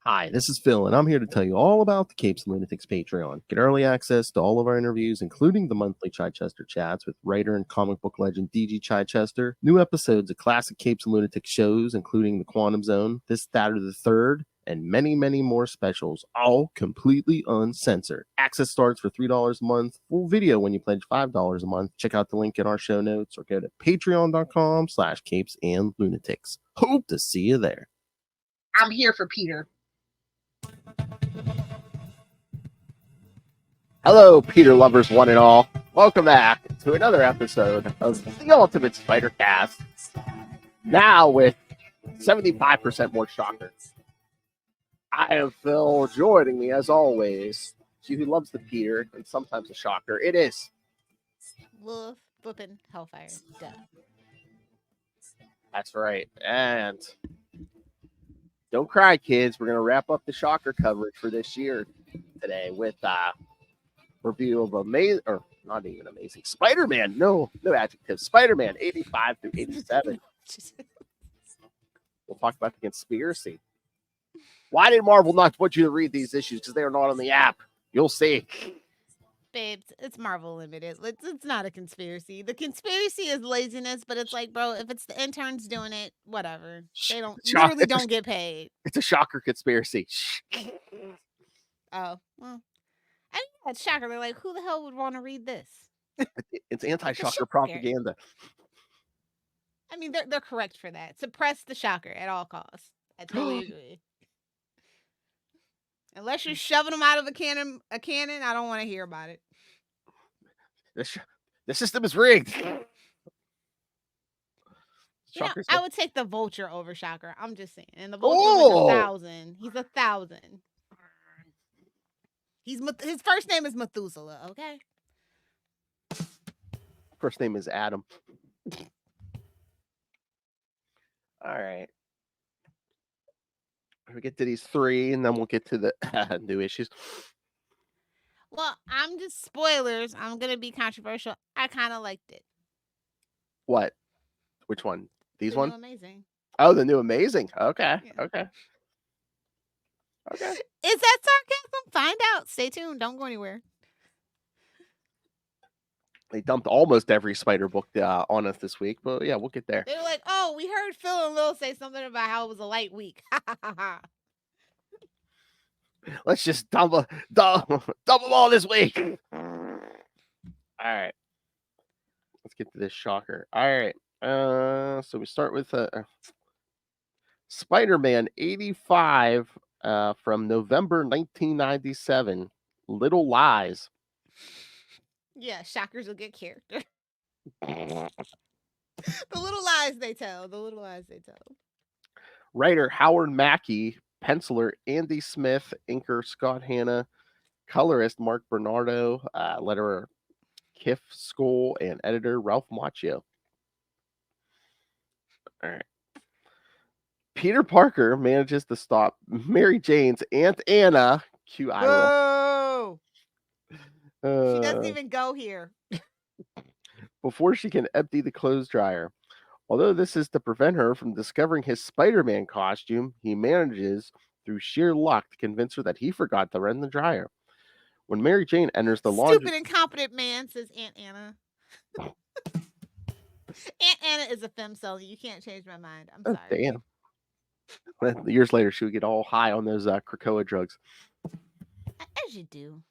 Hi, this is Phil, and I'm here to tell you all about the Capes and Lunatics Patreon. Get early access to all of our interviews, including the monthly Chichester chats with writer and comic book legend DG Chichester, new episodes of classic Capes and Lunatics shows, including The Quantum Zone, This, That, or the Third, and many, many more specials, all completely uncensored. Access starts for $3 a month, full video when you pledge $5 a month. Check out the link in our show notes or go to patreon.com/capesandlunatics. Hope to see you there. I'm here for Peter. Hello, Peter lovers, one and all. Welcome back to another episode of the Ultimate Spider Cast. Now with 75% more shockers. I am Phil. Joining me, as always, she who loves the Peter and sometimes the shocker. It is Lilith, flippin' Hellfire. Duh. That's right. And don't cry, kids. We're going to wrap up the shocker coverage for this year today with review of amazing, or not even amazing, Spider-Man. No adjective. Spider-Man 85 through 87. We'll talk about the conspiracy. Why did Marvel not want you to read these issues? Because they are not on the app. You'll see. Babes, it's Marvel Limited. It's not a conspiracy. The conspiracy is laziness, but it's like, bro, if it's the interns doing it, whatever. They don't get paid. It's a shocker conspiracy. Oh, well. I think that's shocker. They're like, who the hell would want to read this? It's anti-shocker propaganda. I mean, they're correct for that. Suppress the shocker at all costs. I totally agree. Unless you're shoving them out of a cannon, I don't want to hear about it. The system is rigged. I would take the Vulture over Shocker. I'm just saying. And the Vulture is 1,000. He's 1,000. His first name is Methuselah, okay? First name is Adam. All right. We get to these three, and then we'll get to the new issues. Well, I'm just spoilers. I'm gonna be controversial. I kind of liked it. What? Which one? These ones? Amazing. Oh, the new Amazing. Okay. Yeah. Okay. Is that sarcasm? Find out. Stay tuned. Don't go anywhere. They dumped almost every Spider book on us this week, but yeah, we'll get there. They were like, "Oh, we heard Phil and Lil say something about how it was a light week." Let's just dump them all this week. All right. Let's get to this shocker. All right. So we start with Spider-Man 85 from November 1997. Little Lies. Yeah, shockers a good character. The little lies they tell. Writer Howard Mackey, penciler Andy Smith, inker Scott Hanna, colorist Mark Bernardo, letterer Kiff Skoll, and editor Ralph Macchio. All right. Peter Parker manages to stop Mary Jane's Aunt Anna. Cue eye roll. She doesn't even go here. Before she can empty the clothes dryer. Although this is to prevent her from discovering his Spider-Man costume, he manages, through sheer luck, to convince her that he forgot to run the dryer. When Mary Jane enters the laundry... Stupid, incompetent man, says Aunt Anna. Aunt Anna is a femcel. You can't change my mind. I'm sorry. Damn. Years later, she would get all high on those Krakoa drugs. As you do.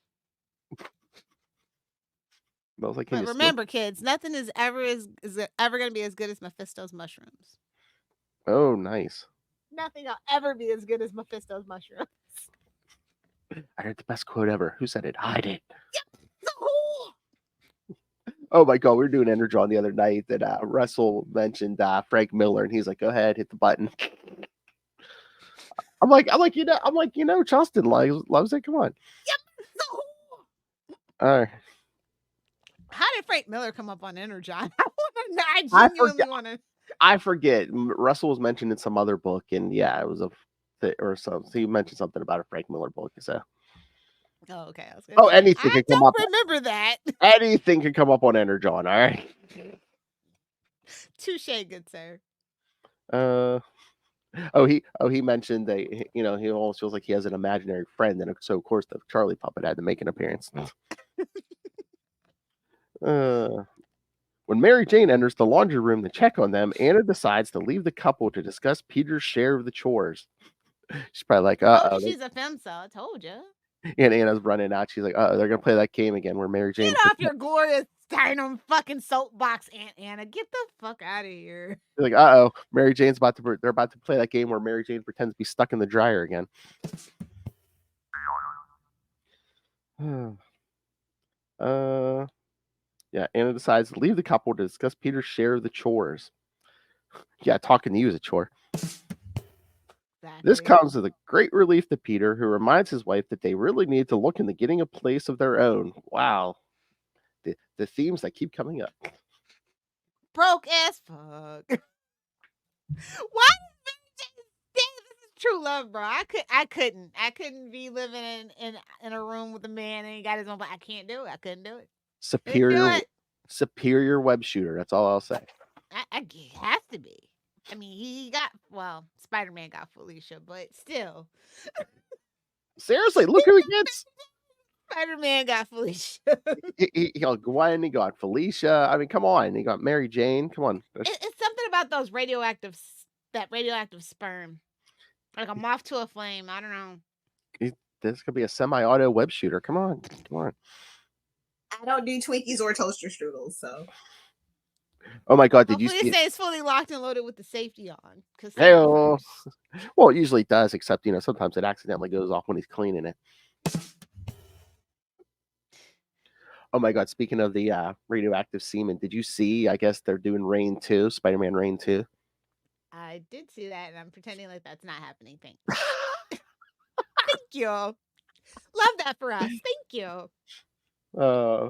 Like, but remember, kids, nothing is ever going to be as good as Mephisto's mushrooms. Oh, nice. Nothing will ever be as good as Mephisto's mushrooms. I heard the best quote ever. Who said it? I did. Yep. Oh my God, we were doing Energon the other night that Russell mentioned Frank Miller, and he's like, "Go ahead, hit the button." I'm like, Justin loves it. Come on. Yep. All right. How did Frank Miller come up on Energon? I genuinely want to. I forget. Russell was mentioned in some other book, and yeah, it was so he mentioned something about a Frank Miller book. So. Oh, okay. Anything can come up. I don't remember that. Anything can come up on Energon. All right. Touche, good sir. he mentioned that he almost feels like he has an imaginary friend, and so of course the Charlie puppet had to make an appearance. When Mary Jane enters the laundry room to check on them, Anna decides to leave the couple to discuss Peter's share of the chores. She's probably like, Oh, she's a femcel. I told you. And Anna's running out. She's like, they're gonna play that game again where Mary Jane. Get off your glorious dynam fucking soapbox, Aunt Anna. Get the fuck out of here. Like, Mary Jane's they're about to play that game where Mary Jane pretends to be stuck in the dryer again. Yeah, Anna decides to leave the couple to discuss Peter's share of the chores. Yeah, talking to you is a chore. Exactly. This comes as a great relief to Peter, who reminds his wife that they really need to look into getting a place of their own. Wow. The themes that keep coming up. Broke as fuck. Why? This is true love, bro. I couldn't be living in a room with a man and he got his own. But I can't do it. I couldn't do it. Superior web shooter. That's all I'll say. It has to be. I mean, Spider-Man got Felicia, but still. Seriously, look who he gets. Spider-Man got Felicia. He got Gwen, he got Felicia. I mean, come on. He got Mary Jane. Come on. It's something about those radioactive sperm. Like a moth to a flame. I don't know. This could be a semi-auto web shooter. Come on. I don't do Twinkies or toaster strudels, so. Oh my God! Did you see? Say it's fully locked and loaded with the safety on. Well, it usually does, except sometimes it accidentally goes off when he's cleaning it. Oh my God! Speaking of the radioactive semen, did you see? I guess they're doing Rain 2, Spider-Man Rain 2. I did see that, and I'm pretending like that's not happening. Thanks. Thank you. Love that for us. Thank you. So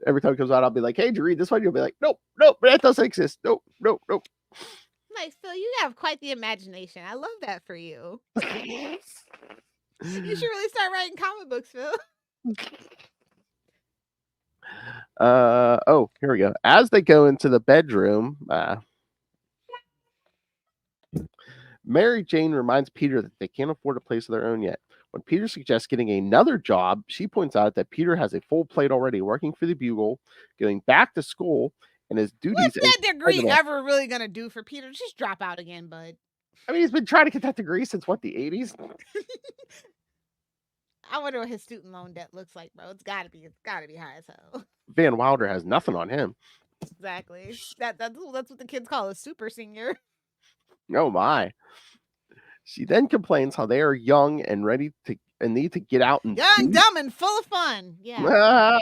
every time it comes out, I'll be like, "Hey, did you read this one?" You'll be like, "Nope, that doesn't exist. Nope." Like, Phil, you have quite the imagination. I love that for you. You should really start writing comic books, Phil. Here we go. As they go into the bedroom, Mary Jane reminds Peter that they can't afford a place of their own yet. When Peter suggests getting another job, she points out that Peter has a full plate already, working for the Bugle, going back to school, and his duties. What's that degree ever really going to do for Peter? Just drop out again, bud. I mean, he's been trying to get that degree since, the 80s? I wonder what his student loan debt looks like, bro. It's gotta be high as hell. Van Wilder has nothing on him. Exactly. That's what the kids call a super senior. Oh my. She then complains how they are young and ready to and need to get out and dumb and full of fun. Yeah.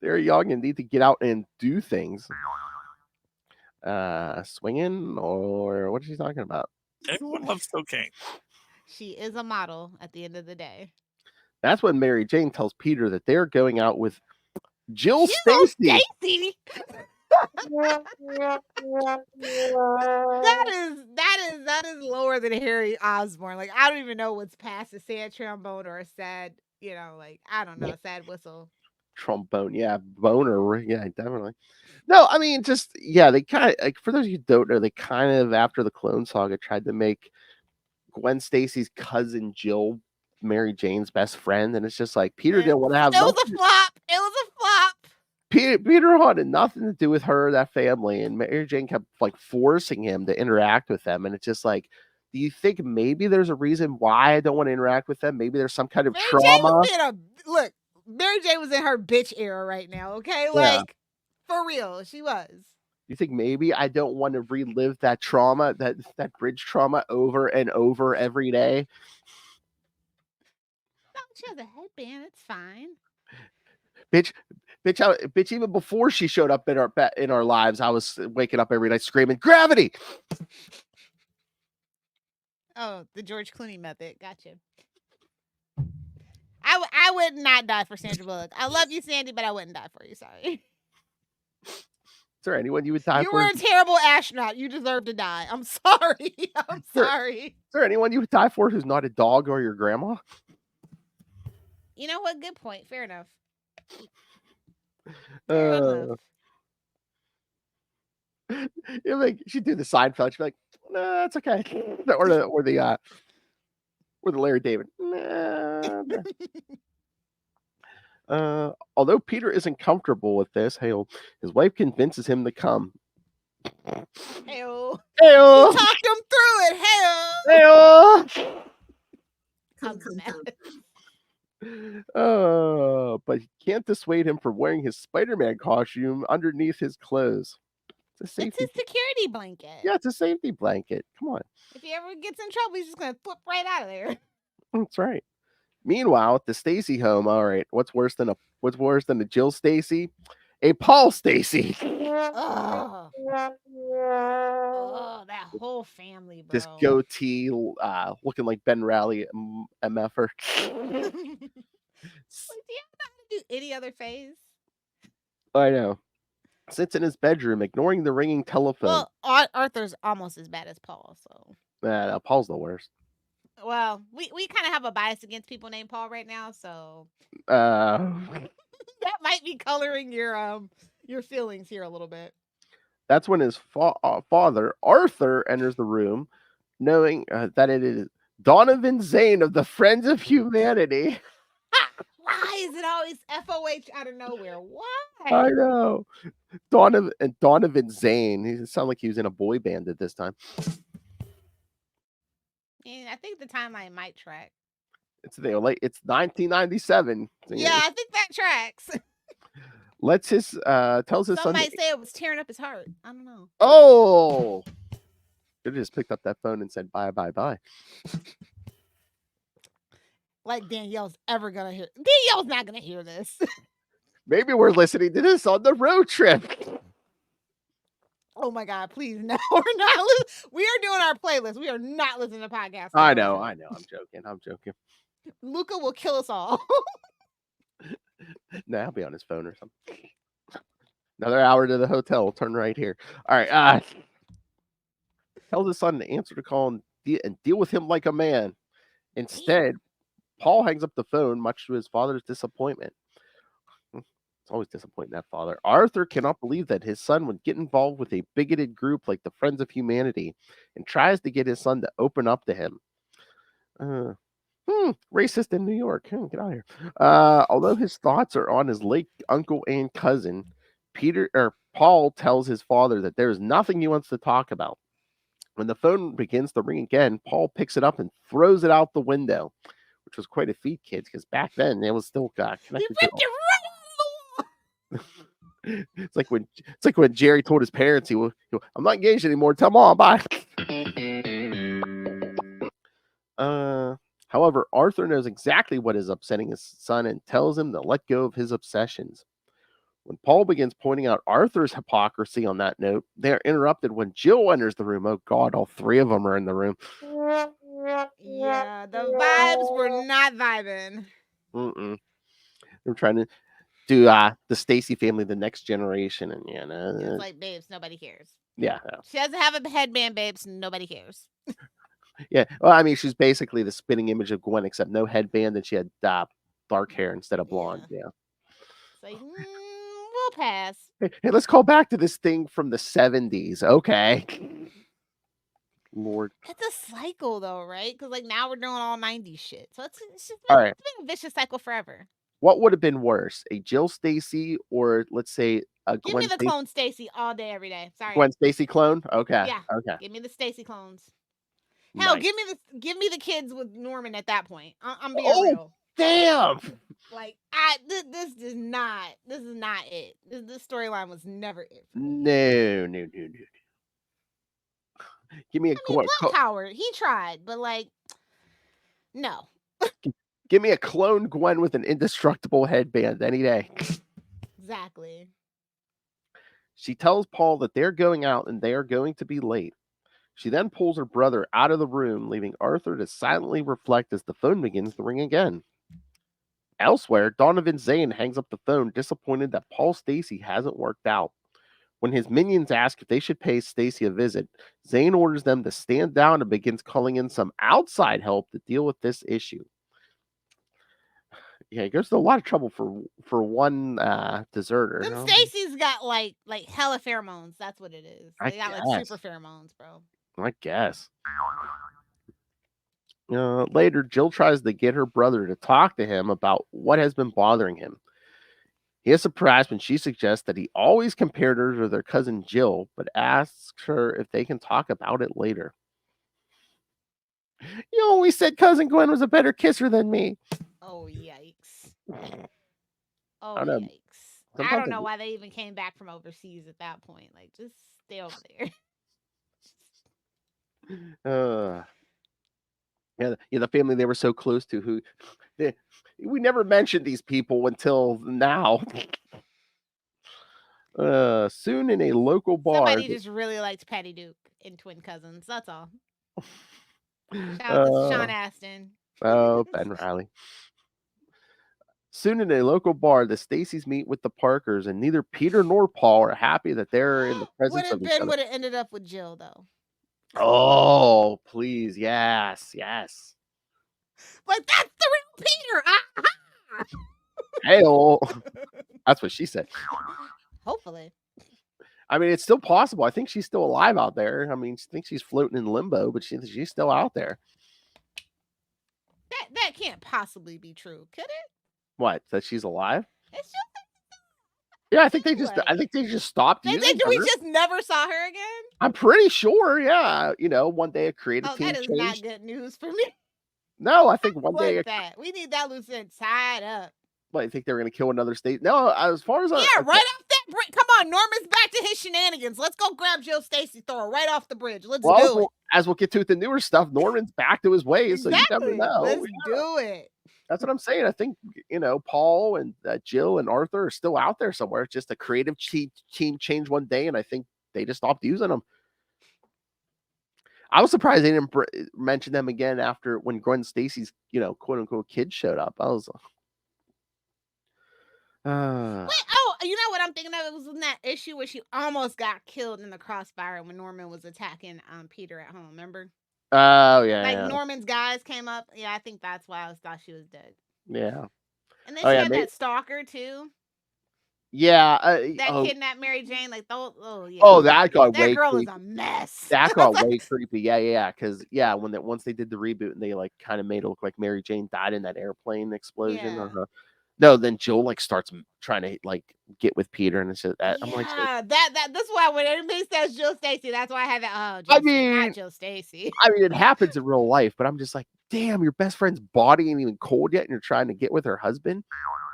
They're young and need to get out and do things. Swinging, or what is she talking about? Everyone loves cocaine. She is a model at the end of the day. That's when Mary Jane tells Peter that they're going out with Jill Stacy. That is lower than Harry Osborn. Like, I don't even know what's past a sad trombone or a sad, I don't know, a sad whistle. Trombone, yeah, boner, yeah, definitely. No, I mean, just they kind of for those of you who don't know, they kind of after the Clone Saga tried to make Gwen Stacy's cousin Jill Mary Jane's best friend, and it's just like Peter didn't want to have. It was a flop. Peter wanted nothing to do with her, that family, and Mary Jane kept forcing him to interact with them, and it's just like, do you think maybe there's a reason why I don't want to interact with them? Maybe there's some kind of trauma. Look, Mary Jane was in her bitch era right now, okay? For real, she was. You think maybe I don't want to relive that trauma, that bridge trauma over and over every day? No, she has a headband. It's fine. Bitch, even before she showed up in our lives, I was waking up every night screaming, "Gravity!" Oh, the George Clooney method. Gotcha. I would not die for Sandra Bullock. I love you, Sandy, but I wouldn't die for you. Sorry. Is there anyone you would die for? You were a terrible astronaut. You deserve to die. I'm sorry. I'm sorry. Is there anyone you would die for who's not a dog or your grandma? You know what? Good point. Fair enough. She'd do the Seinfeld. She'd be like, Nah, it's okay. or the Larry David. Nah. Although Peter isn't comfortable with this, his wife convinces him to come. Heyo. Hey-o! She talked him through it. Heyo. Hey-o! I'm mad. But he can't dissuade him from wearing his Spider-Man costume underneath his clothes. It's a It's safety. his security blanket. Yeah, it's a safety blanket. Come on. If he ever gets in trouble, he's just gonna flip right out of there. That's right. Meanwhile, at the Stacy home, all right, what's worse than a Jill Stacy? A Paul Stacy. Oh, that whole family, bro. This goatee, looking like Ben Rally, MFer. Like, do you know how to do any other phase? I know. Sits in his bedroom, ignoring the ringing telephone. Well, Arthur's almost as bad as Paul, so. No, Paul's the worst. Well, we kind of have a bias against people named Paul right now, so That might be coloring your feelings here a little bit. That's when his father, Arthur, enters the room, knowing that it is Donovan Zane of the Friends of Humanity. Why is it always FOH out of nowhere? Why? I know. Donovan Zane. He sounded like he was in a boy band at this time. And I think the timeline might track. It's 1997. Yeah, I think that tracks. Tells his Some son. might say it was tearing up his heart. I don't know. Oh, should have just picked up that phone and said bye, bye, bye. Like Danielle's ever gonna hear. Danielle's not gonna hear this. Maybe we're listening to this on the road trip. Oh my God! Please, no, we're not. We are doing our playlist. We are not listening to podcasts. I know. I'm joking. Luca will kill us all. No, I'll be on his phone or something. Another hour to the hotel. We'll turn right here. All right. Tells his son to answer the call and deal with him like a man. Instead, Paul hangs up the phone, much to his father's disappointment. It's always disappointing, that father. Arthur cannot believe that his son would get involved with a bigoted group like the Friends of Humanity and tries to get his son to open up to him. Racist in New York. Get out of here. Although his thoughts are on his late uncle and cousin, Paul tells his father that there is nothing he wants to talk about. When the phone begins to ring again, Paul picks it up and throws it out the window, which was quite a feat, kids, because back then it was still connected. He ripped it right It's like when Jerry told his parents he I'm not engaged anymore. Tell mom, bye. However, Arthur knows exactly what is upsetting his son and tells him to let go of his obsessions. When Paul begins pointing out Arthur's hypocrisy on that note, they are interrupted when Jill enters the room. Oh God, all three of them are in the room. Yeah, the vibes were not vibing. They're trying to do the Stacy family, the next generation, and it's like, babes, nobody cares. Yeah, she doesn't have a headband, babes. Nobody cares. Yeah, well, I mean, she's basically the spitting image of Gwen, except no headband, and she had dark hair instead of blonde. Yeah. It's like, we'll pass. Hey, let's call back to this thing from the 70s. Okay. Lord. It's a cycle, though, right? Because like now we're doing all 90s shit. So it's just all right. It's been a vicious cycle forever. What would have been worse, a Jill Stacy or let's say a Give me the clone Stacy all day, every day. Sorry. Gwen Stacy clone? Okay. Yeah. Okay. Give me the Stacy clones. Hell, nice. give me the kids with Norman at that point. I'm being real. Damn. Like this is not it. This storyline was never it. No. Give me a Black Howard. He tried, but like, no. Give me a clone Gwen with an indestructible headband any day. Exactly. She tells Paul that they're going out and they are going to be late. She then pulls her brother out of the room, leaving Arthur to silently reflect as the phone begins to ring again. Elsewhere, Donovan Zane hangs up the phone, disappointed that Paul Stacy hasn't worked out. When his minions ask if they should pay Stacy a visit, Zane orders them to stand down and begins calling in some outside help to deal with this issue. Yeah, he goes to a lot of trouble for one deserter. Them Stacy's got like hella pheromones. That's what it is. They got like super pheromones, bro. I guess. Later, Jill tries to get her brother to talk to him about what has been bothering him. He is surprised when she suggests that he always compared her to their cousin Jill, but asks her if they can talk about it later. You always said cousin Gwen was a better kisser than me. Oh, yikes. Oh, I don't know. yikes. I Sometimes don't know why they even came back from overseas at that point. Like, just stay over there. Yeah, the family they were so close to, we never mentioned these people until now. Soon in a local bar. Somebody just really liked Patty Duke in Twin Cousins. That's all. Shout out to Sean Astin. Oh, Ben Riley. Soon in a local bar, the Stacys meet with the Parkers, and neither Peter nor Paul are happy that they're in the What presence if of each Ben other. would have ended up with Jill, though? Oh, please, yes. But that's the real Peter. Ah-ha! Hey, that's what she said. Hopefully. I mean, it's still possible. I think she's still alive out there. I mean, I think she's floating in limbo, but she's still out there. That can't possibly be true, could it? What? That she's alive? It's just Yeah, I think they just stopped using her. We just never saw her again? I'm pretty sure, yeah. One day a creative team that is changed. not good news for me. No, I think one day. We need that loose end tied up. But I think they were going to kill another state. No, as far as right off that bridge. Come on, Norman's back to his shenanigans. Let's go grab Jill Stacy, throw her right off the bridge. Let's do it. As we'll get to with the newer stuff, Norman's back to his ways, so you never know. Let's do it. That's what I'm saying. I think Paul and Jill and Arthur are still out there somewhere. It's just a creative team changed one day, and I think they just stopped using them. I was surprised they didn't mention them again after when Gwen Stacy's quote unquote kids showed up. I was. Wait, you know what I'm thinking of? It was in that issue where she almost got killed in the crossfire when Norman was attacking Peter at home. Remember? Oh yeah. Norman's guys came up. Yeah, I think that's why I thought she was dead. Yeah. And then she had that stalker too. Yeah. That kidnapped Mary Jane. Like, yeah. Oh, that got that way girl creepy. is a mess. That got way creepy. Yeah. Because once they did the reboot and they kind of made it look like Mary Jane died in that airplane explosion. Yeah. No, then Jill starts trying to get with Peter, and it's just I'm like, that's why when everybody says Jill Stacy, that's why I had that. Not Jill Stacy. I mean, it happens in real life, but I'm just like, damn, your best friend's body ain't even cold yet, and you're trying to get with her husband.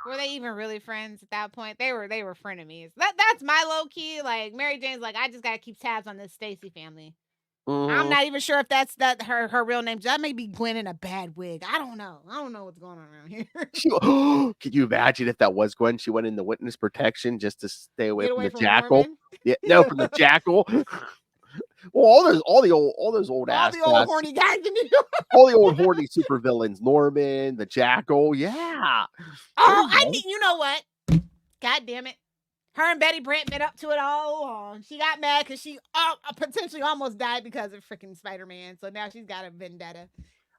Were they even really friends at that point? They were frenemies. That's my low key. Like Mary Jane's like, I just gotta keep tabs on this Stacy family. Mm-hmm. I'm not even sure if that's her real name. That may be Gwen in a bad wig. I don't know. I don't know what's going on around here. Could you imagine if that was Gwen? She went into witness protection just to stay away from the jackal. Norman? Yeah, no, from the jackal. Well, all those old horny guys in New York. All the old horny supervillains. Norman, the jackal. Yeah. You know what? God damn it. Her and Betty Brant been up to it all along. She got mad because she potentially almost died because of freaking Spider-Man. So now she's got a vendetta.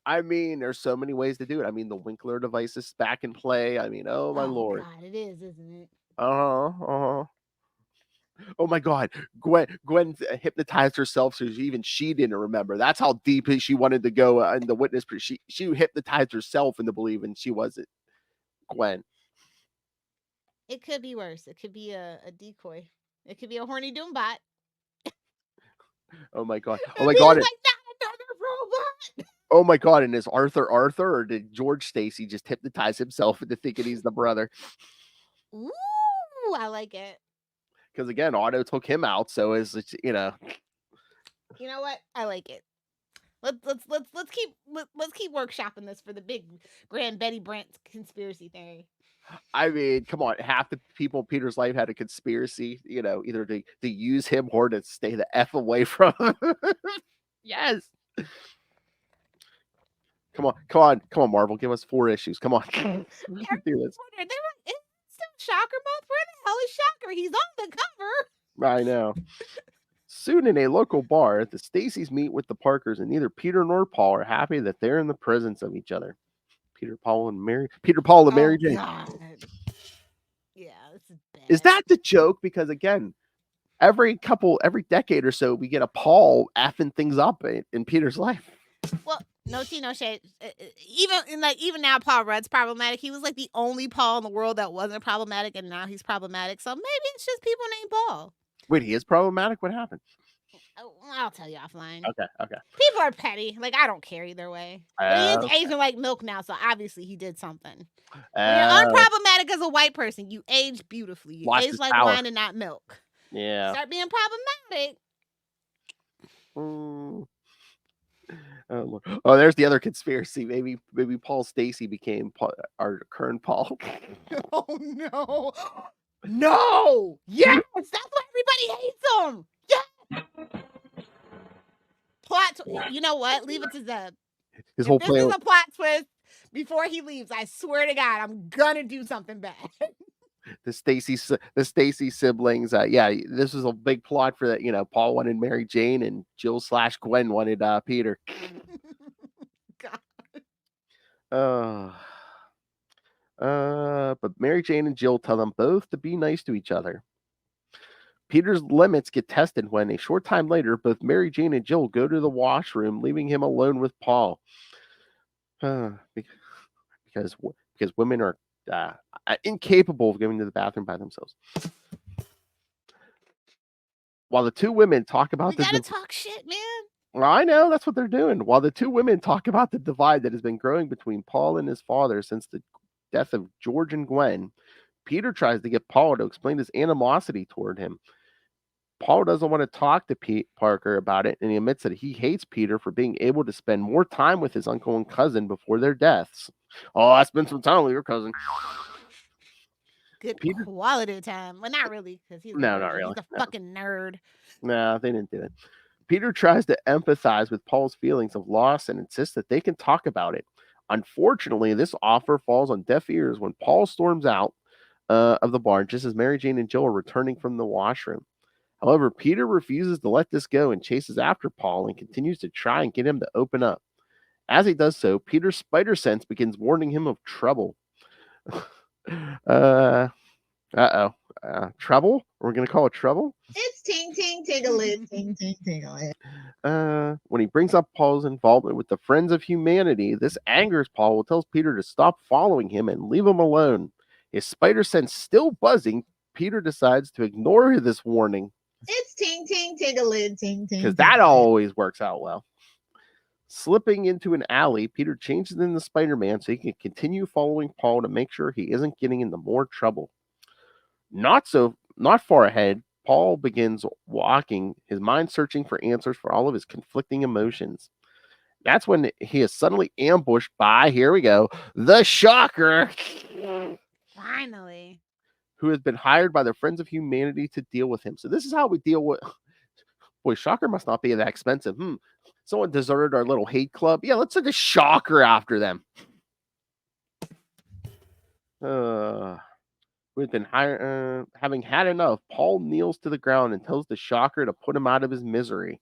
I mean, there's so many ways to do it. I mean, the Winkler device is back in play. I mean, oh my lord. God, it is, isn't it? Oh my God. Gwen hypnotized herself so she didn't remember. That's how deep she wanted to go in the witness. She hypnotized herself into believing she wasn't Gwen. It could be worse. It could be a decoy. It could be a horny Doombot. Oh my God. Oh my God. Like, not another robot. Oh my God. And is Arthur, or did George Stacy just hypnotize himself into thinking he's the brother? Ooh, I like it. Because again, Otto took him out, so it's You know what? I like it. Let's keep workshopping this for the big grand Betty Brant conspiracy theory. I mean, come on. Half the people in Peter's life had a conspiracy, either to use him or to stay the F away from him. Yes. Come on, Marvel. Give us 4 issues. Come on. We can do this. It's still Shocker month. Where the hell is Shocker? He's on the cover. I know. Soon in a local bar, the Stacys meet with the Parkers, and neither Peter nor Paul are happy that they're in the presence of each other. Peter, Paul, and Mary Jane. God. Yeah, this is bad. Is that the joke? Because again, every decade or so, we get a Paul effing things up in Peter's life. Well, no tea, no shade. Even now, Paul Rudd's problematic. He was like the only Paul in the world that wasn't problematic, and now he's problematic. So maybe it's just people named Paul. Wait, he is problematic? What happened? Oh, I'll tell you offline. Okay. People are petty. Like, I don't care either way. But he is aging like milk now, so obviously he did something. When you're unproblematic as a white person, you age beautifully. You age like wine and not milk. Yeah. Start being problematic. Oh, there's the other conspiracy. Maybe Paul Stacy became our current Paul. Oh no. No! Yes! That's why everybody hates him! Yes! You know what? Leave it to Zeb. His whole plan. This is a plot twist before he leaves. I swear to God, I'm gonna do something bad. The Stacy siblings. Yeah, this was a big plot for that. Paul wanted Mary Jane and Jill/Gwen wanted Peter. God. But Mary Jane and Jill tell them both to be nice to each other. Peter's limits get tested when, a short time later, both Mary Jane and Jill go to the washroom, leaving him alone with Paul. Because women are incapable of going to the bathroom by themselves. While the two women talk about we gotta talk shit, man. Well, I know that's what they're doing. While the two women talk about the divide that has been growing between Paul and his father since the death of George and Gwen, Peter tries to get Paul to explain his animosity toward him. Paul doesn't want to talk to Parker about it, and he admits that he hates Peter for being able to spend more time with his uncle and cousin before their deaths. Oh, I spent some time with your cousin. Good quality time. Well, not really, because he's not really. He's a fucking nerd. No, they didn't do it. Peter tries to empathize with Paul's feelings of loss and insists that they can talk about it. Unfortunately, this offer falls on deaf ears when Paul storms out of the barn just as Mary Jane and Jill are returning from the washroom. However, Peter refuses to let this go and chases after Paul and continues to try and get him to open up. As he does so, Peter's spider sense begins warning him of trouble. Trouble? We're going to call it trouble? It's ting ting tingling, ting ting tingling. When he brings up Paul's involvement with the Friends of Humanity, this angers Paul, who tells Peter to stop following him and leave him alone. His spider sense still buzzing, Peter decides to ignore this warning. It's ting ting tingling, ting ting. Because that always works out well. Slipping into an alley, Peter changes into Spider-Man so he can continue following Paul to make sure he isn't getting into more trouble. Not far ahead, Paul begins walking, his mind searching for answers for all of his conflicting emotions. That's when he is suddenly ambushed by, here we go, the Shocker. Finally. Who has been hired by the Friends of Humanity to deal with him. So this is how we deal with... Boy, Shocker must not be that expensive. Someone deserted our little hate club. Yeah, let's send a Shocker after them. We've been having had enough. Paul kneels to the ground and tells the Shocker to put him out of his misery.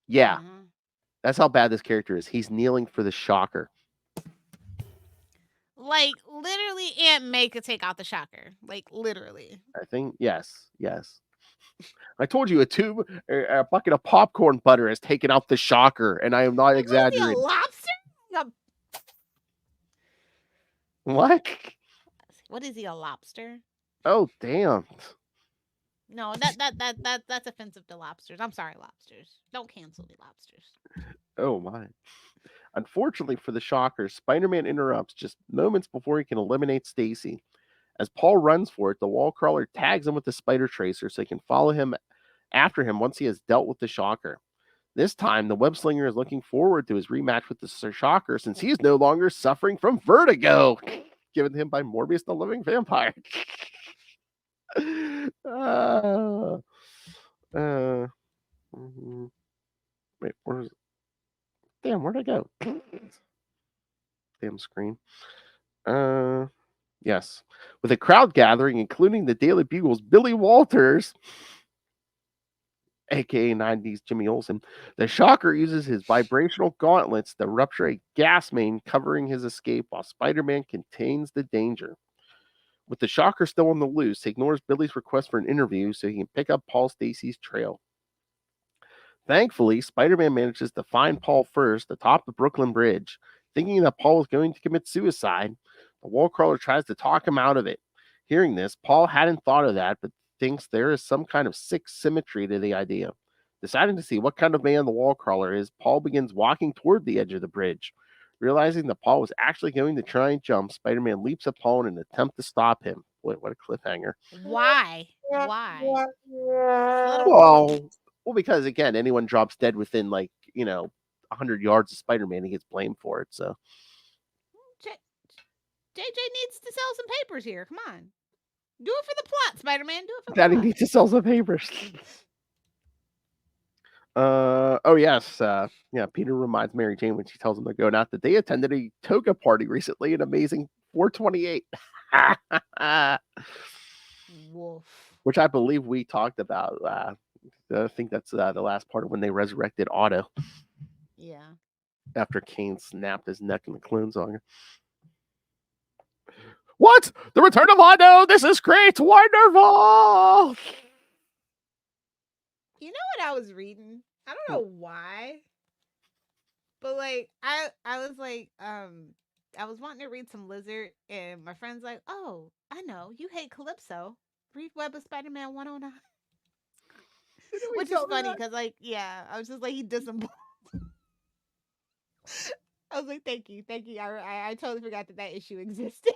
Yeah, that's how bad this character is. He's kneeling for the Shocker. Like, literally, Aunt May could take out the Shocker. Like, literally. I think, yes. I told you a bucket of popcorn butter has taken out the Shocker, and I am not exaggerating. What is he, a lobster? What? What is he, a lobster? Oh, damn. No, that's offensive to lobsters. I'm sorry, lobsters. Don't cancel me, lobsters. Oh, my. Unfortunately for the Shocker, Spider-Man interrupts just moments before he can eliminate Stacy. As Paul runs for it, the wall crawler tags him with the spider tracer so he can follow him after him once he has dealt with the Shocker. This time, the web slinger is looking forward to his rematch with the Shocker since he is no longer suffering from vertigo given to him by Morbius the Living Vampire. Wait, where's it? Damn, where'd I go? Damn screen. Yes. With a crowd gathering, including the Daily Bugle's Billy Walters, aka 90s Jimmy Olsen, the Shocker uses his vibrational gauntlets to rupture a gas main covering his escape while Spider-Man contains the danger. With the Shocker still on the loose, he ignores Billy's request for an interview so he can pick up Paul Stacy's trail. Thankfully, Spider-Man manages to find Paul first atop the Brooklyn Bridge. Thinking that Paul is going to commit suicide, the wall crawler tries to talk him out of it. Hearing this, Paul hadn't thought of that, but thinks there is some kind of sick symmetry to the idea. Deciding to see what kind of man the wall crawler is, Paul begins walking toward the edge of the bridge. Realizing that Paul was actually going to try and jump, Spider-Man leaps at Paul in an attempt to stop him. Boy, what a cliffhanger. Why? Why? Well, because again, anyone drops dead within 100 yards of Spider-Man, he gets blamed for it. So JJ needs to sell some papers here. Come on, do it for the plot, Spider-Man. Do it for the Daddy plot. needs to sell some papers. Oh yes, yeah. Peter reminds Mary Jane when she tells him they're going out that they attended a toga party recently, an amazing 428. Wolf. Which I believe we talked about. I think that's the last part of when they resurrected Otto. Yeah. After Kane snapped his neck in the clone saga. What? The return of Otto! This is great! Wonderful! You know what I was reading? I don't know why. But I was I was wanting to read some Lizard, and my friend's like, "Oh, I know, you hate Calypso. Read Web of Spider-Man 109." Which is funny because I was just like, he disemboweled. I was like, thank you. I totally forgot that issue existed.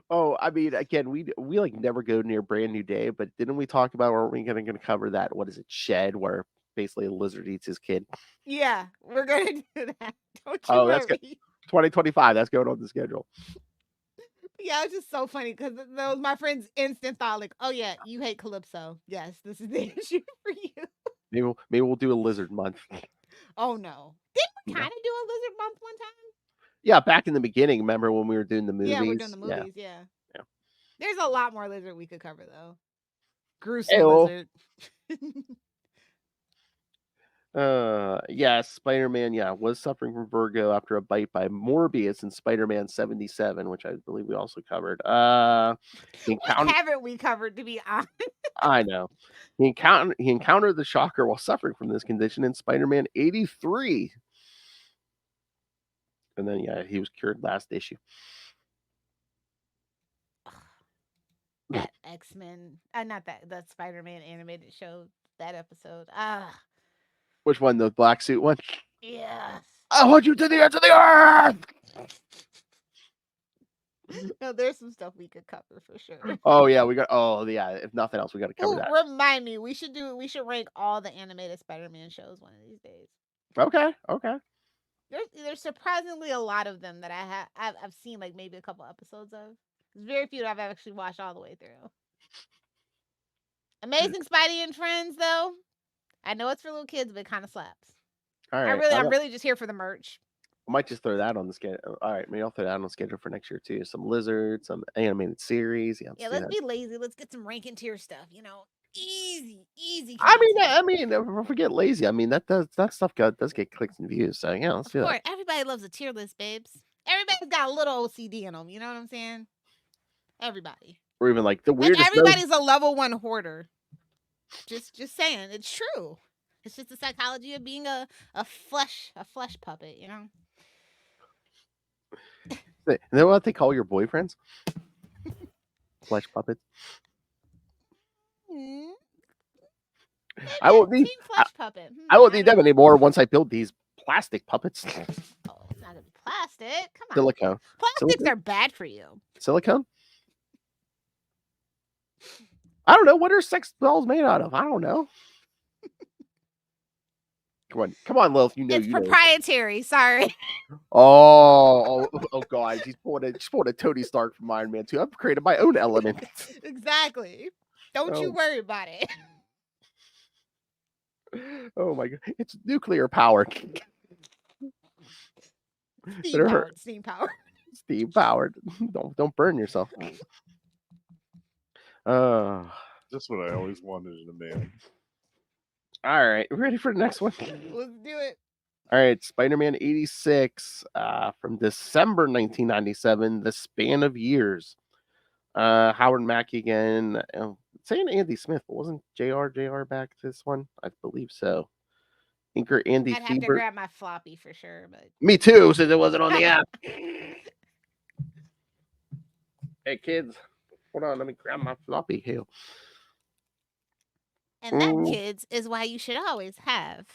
Oh, I mean, again, we never go near Brand New Day, but didn't we talk about, aren't we going to cover that? What is it, Shed, where basically a lizard eats his kid? Yeah, we're gonna do that. Don't you worry. That's good. 2025. That's going on the schedule. Yeah, it's just so funny because that was my friend's instant thought, like, "Oh yeah, you hate Calypso. Yes, this is the issue for you." Maybe we'll do a lizard month. Oh no, didn't we kind of do a lizard month one time? Yeah, back in the beginning. Remember when we were doing the movies? Yeah, we're doing the movies. Yeah. There's a lot more lizard we could cover though. Gruesome lizard. Yes, Spider-Man, was suffering from vertigo after a bite by Morbius in Spider-Man 77, which I believe we also covered. What haven't we covered, to be honest? I know. He encountered the Shocker while suffering from this condition in Spider-Man 83. And then, he was cured last issue. That X-Men, not that Spider-Man animated show, that episode. Which one? The black suit one? Yes. I want you to the edge of the earth! No, there's some stuff we could cover for sure. Oh yeah, if nothing else, we got to cover that. Remind me, we should rank all the animated Spider-Man shows one of these days. Okay. There's surprisingly a lot of them that I've seen like maybe a couple episodes of. There's very few that I've actually watched all the way through. Amazing Spidey and Friends, though. I know it's for little kids, but it kind of slaps. All right. I'm really just here for the merch. I might just throw that on the schedule. All right, maybe I'll throw that on the schedule for next year too. Some Lizards, some animated series. Yeah, let's be lazy. Let's get some rank and tier stuff. Easy. I mean, don't forget lazy. I mean, that stuff does get clicks and views. So yeah, let's do that. Everybody loves a tier list, babes. Everybody's got a little OCD in them. You know what I'm saying? Everybody. Or even like the weirdest. Everybody's a level 1 hoarder. Just saying, it's true. It's just the psychology of being a flesh puppet, you know. You know what they call your boyfriends? Flesh puppets. I won't need flesh puppet. I won't need them anymore once I build these plastic puppets. Oh, it's not gonna be plastic. Come on. Silicone. Plastics are bad for you. Silicone? I don't know. What are sex dolls made out of? I don't know. Come on, Lilith. It's proprietary. Sorry. Oh, God. She's pulling a Tony Stark from Iron Man 2. I've created my own element. Exactly. Don't you worry about it. Oh my God. It's nuclear powered. Steam powered. Steam powered. Don't burn yourself. That's what I always wanted in a man. All right, ready for the next one? Let's do it. All right, Spider-Man 86 from December 1997, The Span of Years. Howard Mackey again. Saying Andy Smith, but wasn't JR back this one? I believe so. Inker Andy I'd have to Thieber. grab my floppy for sure, but Me too, since it wasn't on the app. Hey, kids. Hold on, let me grab my floppy. Hell. and that, kids, is why you should always have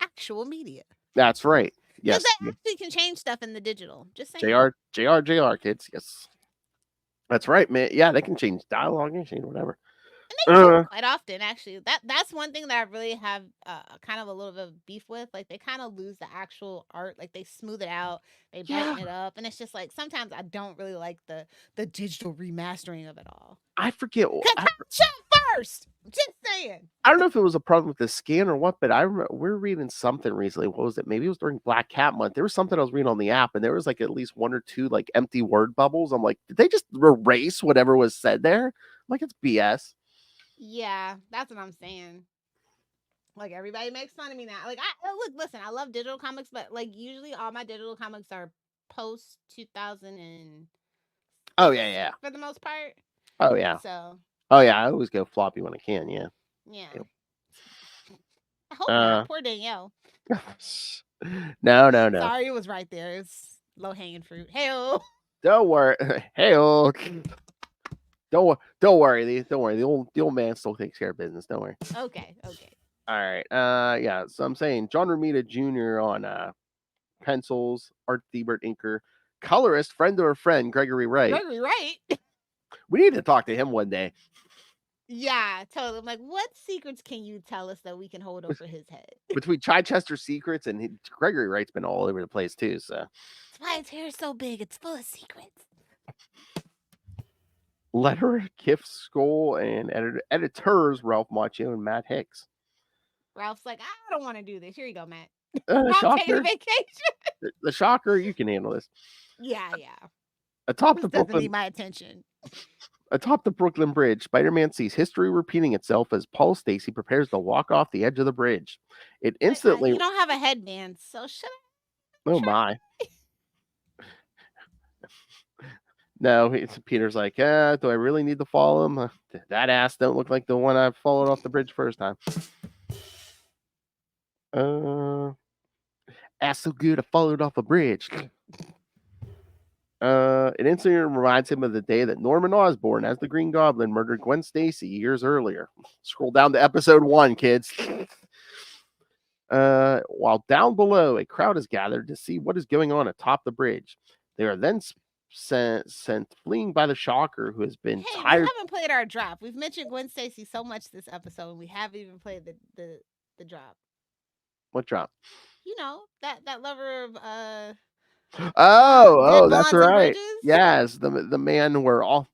actual media. That's right. Yes. Because they actually can change stuff in the digital. Just saying. JR, kids. Yes. That's right, man. Yeah, they can change dialogue and change whatever. And they do quite often, actually. That's one thing that I really have kind of a little bit of beef with. Like, they kind of lose the actual art. Like, they smooth it out, they brighten it up, and it's just like sometimes I don't really like the digital remastering of it all. I forget. Shut first. Just saying. I don't know if it was a problem with the scan or what, but I remember we're reading something recently. What was it? Maybe it was during Black Cat Month. There was something I was reading on the app, and there was like at least one or two like empty word bubbles. I'm like, did they just erase whatever was said there? I'm like, it's BS. Yeah, that's what I'm saying. Like, everybody makes fun of me now. Like, listen, I love digital comics, but like usually all my digital comics are post 2000 and yeah, for the most part. Oh yeah. So. Oh yeah, I always go floppy when I can. Yeah. Yeah. I hope not. Poor Danielle. No. Sorry, it was right there. It's low hanging fruit. Hey-o. Don't worry. Hey-o. Don't worry. Don't worry. The old man still takes care of business. Don't worry. Okay. All right. Yeah. So I'm saying John Romita Jr. on pencils, Art Thibert inker, colorist, friend of a friend, Gregory Wright. We need to talk to him one day. Yeah, totally. I'm like, what secrets can you tell us that we can hold over his head? Between Chichester secrets and Gregory Wright's been all over the place too. So that's why his hair is so big. It's full of secrets. Letter, Kif Skoll, and editors Ralph Macchio and Matt Hicks. Ralph's like, I don't want to do this. Here you go, Matt. I'm taking a vacation. The shocker, you can handle this. Yeah. Atop the Brooklyn doesn't need my attention. Atop the Brooklyn Bridge, Spider-Man sees history repeating itself as Paul Stacy prepares to walk off the edge of the bridge. It instantly. You don't have a headband, so should I? Oh my. No, Peter's like, do I really need to follow him? That ass don't look like the one I followed off the bridge first time. Ass so good I followed off a bridge. It instantly reminds him of the day that Norman Osborn as the Green Goblin murdered Gwen Stacy years earlier. Scroll down to episode 1, kids. While down below, a crowd is gathered to see what is going on atop the bridge. They are then sent fleeing by the Shocker, who has been tired. We haven't played our drop. We've mentioned Gwen Stacy so much this episode, and we haven't even played the drop. What drop? You know, that lover of that's right. Yes, the man where all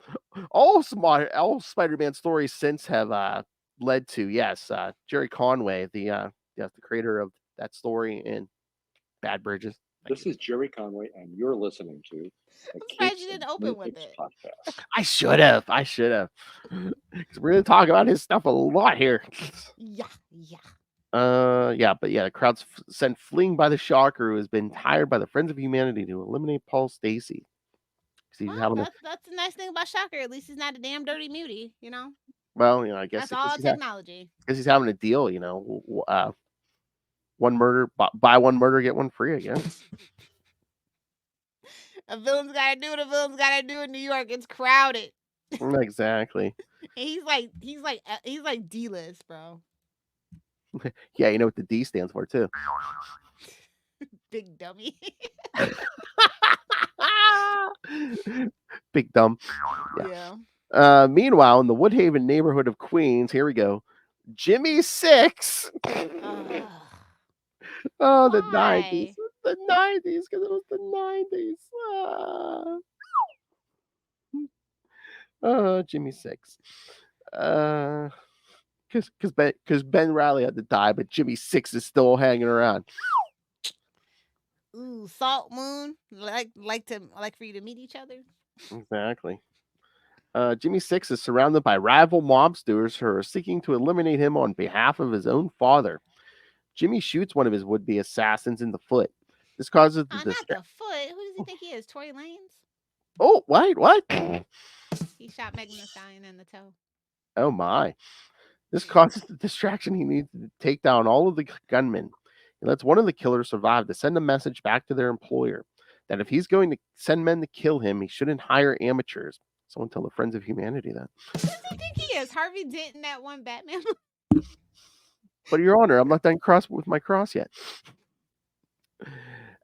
Spider-Man stories since have led to. Yes, Jerry Conway, the creator of that story in Bad Bridges. This is Jerry Conway, and you're listening to the Capes and Lunatics podcast. I should have. Because we're going to talk about his stuff a lot here. Yeah. But the crowd's sent fleeing by the Shocker, who has been hired by the Friends of Humanity to eliminate Paul Stacy. That's the nice thing about Shocker. At least he's not a damn dirty mutie, you know? Well, I guess that's all technology. Because he's having a deal, one murder, buy one murder, get one free, I guess. A villain's got to do what a villain's got to do in New York. It's crowded. Exactly. And he's like D-list, bro. Yeah, you know what the D stands for too. Big dummy. Big dumb. Yeah. Meanwhile, in the Woodhaven neighborhood of Queens, here we go. Jimmy Six. Oh, the 90s. The 90s, because it was the 90s. Jimmy Six. Because Ben Riley had to die, but Jimmy Six is still hanging around. Ooh, Salt Moon. Like for you to meet each other. Exactly. Jimmy Six is surrounded by rival mobsters who are seeking to eliminate him on behalf of his own father. Jimmy shoots one of his would-be assassins in the foot. This causes the Not the foot. Who does he think he is? Tory Lanez? Oh, what? He shot Megan Thee Stallion in the toe. Oh my. This causes the distraction he needs to take down all of the gunmen. He lets one of the killers survive to send a message back to their employer that if he's going to send men to kill him, he shouldn't hire amateurs. Someone tell the Friends of Humanity that. Who does he think he is? Harvey Dent in that one Batman? But Your Honor, I'm not done with my cross yet.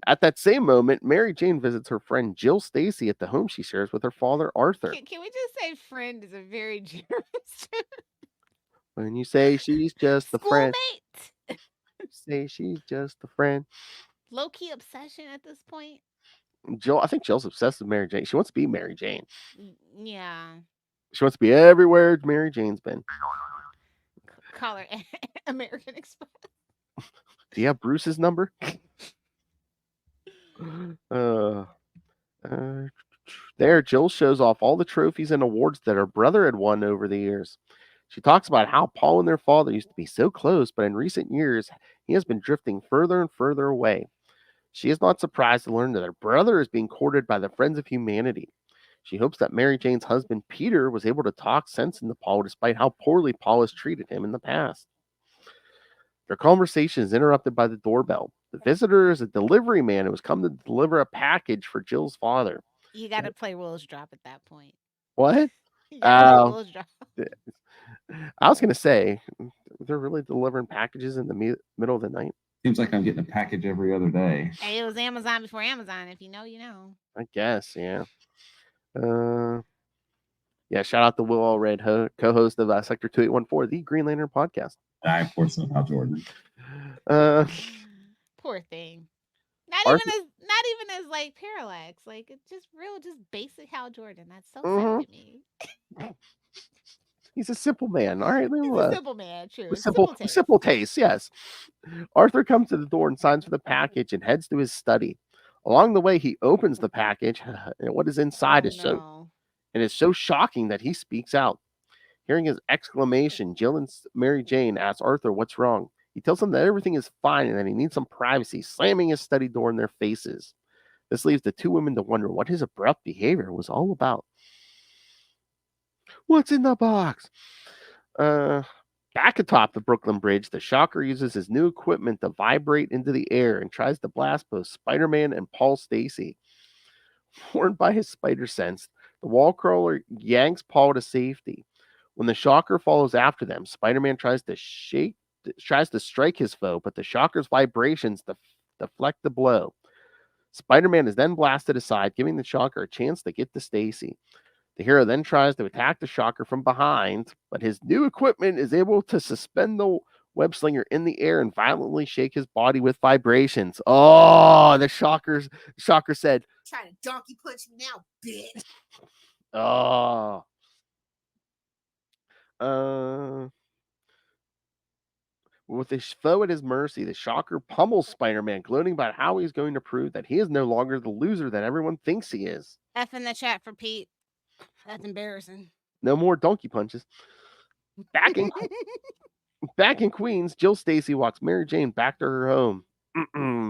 At that same moment, Mary Jane visits her friend Jill Stacy at the home she shares with her father, Arthur. Can we just say friend is a very generous When you say she's just a friend, schoolmate? say she's just a friend. Low-key obsession at this point. Jill, I think Jill's obsessed with Mary Jane. She wants to be Mary Jane. Yeah. She wants to be everywhere Mary Jane's been. Call her American Express. Do you have Bruce's number? There, Jill shows off all the trophies and awards that her brother had won over the years. She talks about how Paul and their father used to be so close, but in recent years, he has been drifting further and further away. She is not surprised to learn that her brother is being courted by the Friends of Humanity. She hopes that Mary Jane's husband, Peter, was able to talk sense into Paul despite how poorly Paul has treated him in the past. Their conversation is interrupted by the doorbell. The visitor is a delivery man who has come to deliver a package for Jill's father. You got to play Will's Drop at that point. What? You got to play Will's Drop. I was going to say, they're really delivering packages in the middle of the night. Seems like I'm getting a package every other day. Hey, it was Amazon before Amazon. If you know, you know. I guess, yeah. Yeah, shout out to Will Allred, co-host of Sector 2814, the Green Lantern podcast. I, of course, know Hal Jordan. Poor thing. Not even as like Parallax. Like it's just basic Hal Jordan. That's so sad to me. He's a simple man. All right, he's a simple man. True. With simple taste. Yes. Arthur comes to the door and signs for the package and heads to his study. Along the way, he opens the package, and what is inside is so shocking that he speaks out. Hearing his exclamation, Jill and Mary Jane ask Arthur what's wrong. He tells them that everything is fine and that he needs some privacy, slamming his study door in their faces. This leaves the two women to wonder what his abrupt behavior was all about. What's in the box? Back atop the Brooklyn Bridge, the Shocker uses his new equipment to vibrate into the air and tries to blast both Spider-Man and Paul Stacy. Warned by his spider sense, the wall crawler yanks Paul to safety. When the Shocker follows after them, Spider-Man tries to strike his foe, but the Shocker's vibrations deflect the blow. Spider-Man is then blasted aside, giving the Shocker a chance to get to Stacy. The hero then tries to attack the Shocker from behind, but his new equipment is able to suspend the web slinger in the air and violently shake his body with vibrations. Oh, the Shocker said, "Trying to donkey punch me now, bitch." Oh. With his foe at his mercy, the Shocker pummels Spider-Man, gloating about how he's going to prove that he is no longer the loser that everyone thinks he is. F in the chat for Pete. That's embarrassing. No more donkey punches. Back in Queens, Jill Stacy walks Mary Jane back to her home.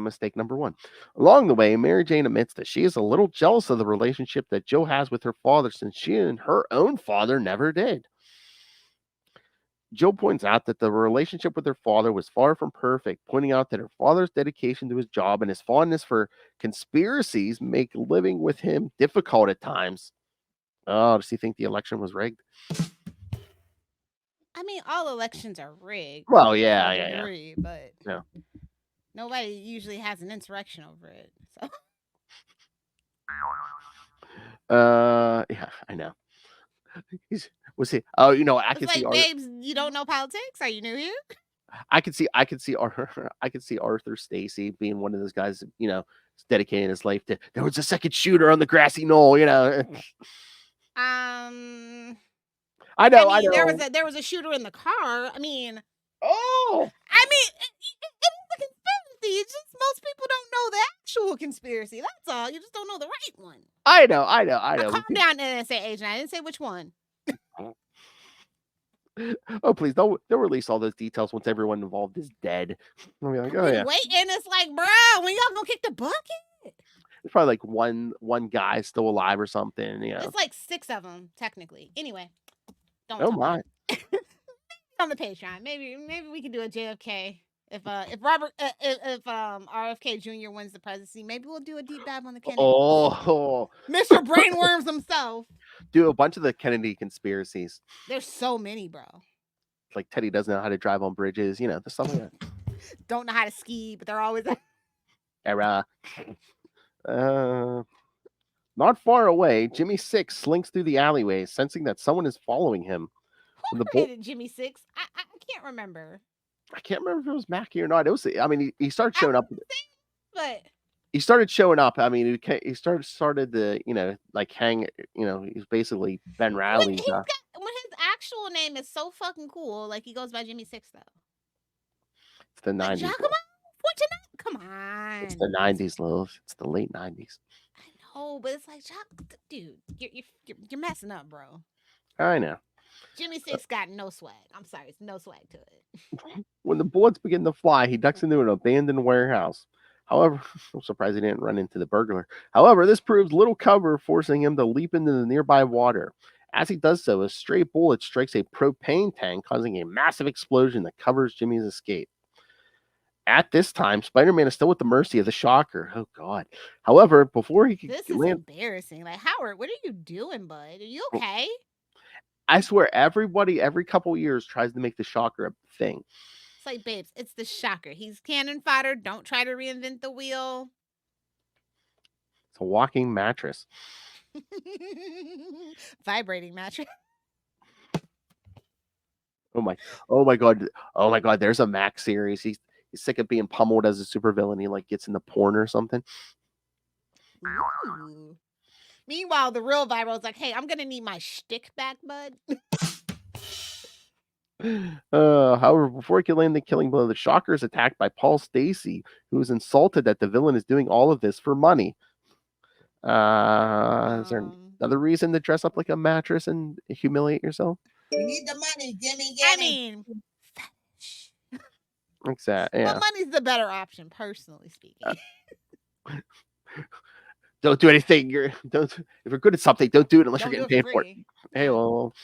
Mistake number one. Along the way, Mary Jane admits that she is a little jealous of the relationship that Jill has with her father, since she and her own father never did. Jill points out that the relationship with her father was far from perfect, pointing out that her father's dedication to his job and his fondness for conspiracies make living with him difficult at times. Oh, does he think the election was rigged? I mean, all elections are rigged. Well, yeah. But nobody usually has an insurrection over it. So. Yeah, I know. Was he? Oh, I can see. Babes, you don't know politics? Are you new here? I could see Arthur Stacy being one of those guys, dedicating his life to. There was a second shooter on the grassy knoll, I know. There was a shooter in the car. I mean, it is a conspiracy. It's just most people don't know the actual conspiracy. That's all. You just don't know the right one. I know. Calm down, NSA agent. I didn't say which one. Oh, please don't release all those details once everyone involved is dead. I'll be like, I've oh been yeah. waiting. It's like, bro, when y'all gonna kick the bucket? There's probably like one guy still alive or something. Yeah. It's like 6 of them, technically. Anyway, don't Oh talk my. about it. On the Patreon. Maybe we can do a JFK. If RFK Jr. wins the presidency, maybe we'll do a deep dive on the Kennedy. Oh, Mr. Brainworms himself. do a bunch of the Kennedy conspiracies. There's so many, bro. Like Teddy doesn't know how to drive on bridges. You know, the stuff like that. Don't know how to ski, but they're always Era. Not far away, Jimmy Six slinks through the alleyways, sensing that someone is following him. Who The created Jimmy Six? I can't remember. I can't remember if it was Mackie or not. It was. I mean, he started showing up. But He started showing up. I mean, he started to, like hang. He's basically Ben Riley's. when his actual name is so fucking cool, like he goes by Jimmy Six though. It's the Like, 90s. Giacomo? Come on. It's the 90s, Lilith. It's the late 90s. I know, but it's like, dude, you're messing up, bro. I know. Jimmy Six got no swag. I'm sorry, it's no swag to it. When the bullets begin to fly, he ducks into an abandoned warehouse. However, I'm surprised he didn't run into the burglar. However, this proves little cover, forcing him to leap into the nearby water. As he does so, a stray bullet strikes a propane tank, causing a massive explosion that covers Jimmy's escape. At this time, Spider-Man is still at the mercy of the Shocker. Oh, God. However, before he could This is land... embarrassing. Like, Howard, what are you doing, bud? Are you okay? I swear, everybody, every couple years, tries to make the Shocker a thing. It's like, babes, it's the Shocker. He's cannon fodder. Don't try to reinvent the wheel. It's a walking mattress. Vibrating mattress. Oh my God. There's a Max series. He's sick of being pummeled as a supervillain. He like gets into porn or something. Ooh. Meanwhile, the real Viro's like, hey, I'm gonna need my shtick back, bud. However, before he can land the killing blow, the Shocker is attacked by Paul Stacy, who is insulted that the villain is doing all of this for money. Is there another reason to dress up like a mattress and humiliate yourself? We need the money, Jimmy. I mean, Exactly. Yeah. But money's the better option, personally speaking. Don't do anything. If you're good at something, don't do it unless Don't you're getting do paid for it. free. Hey, well,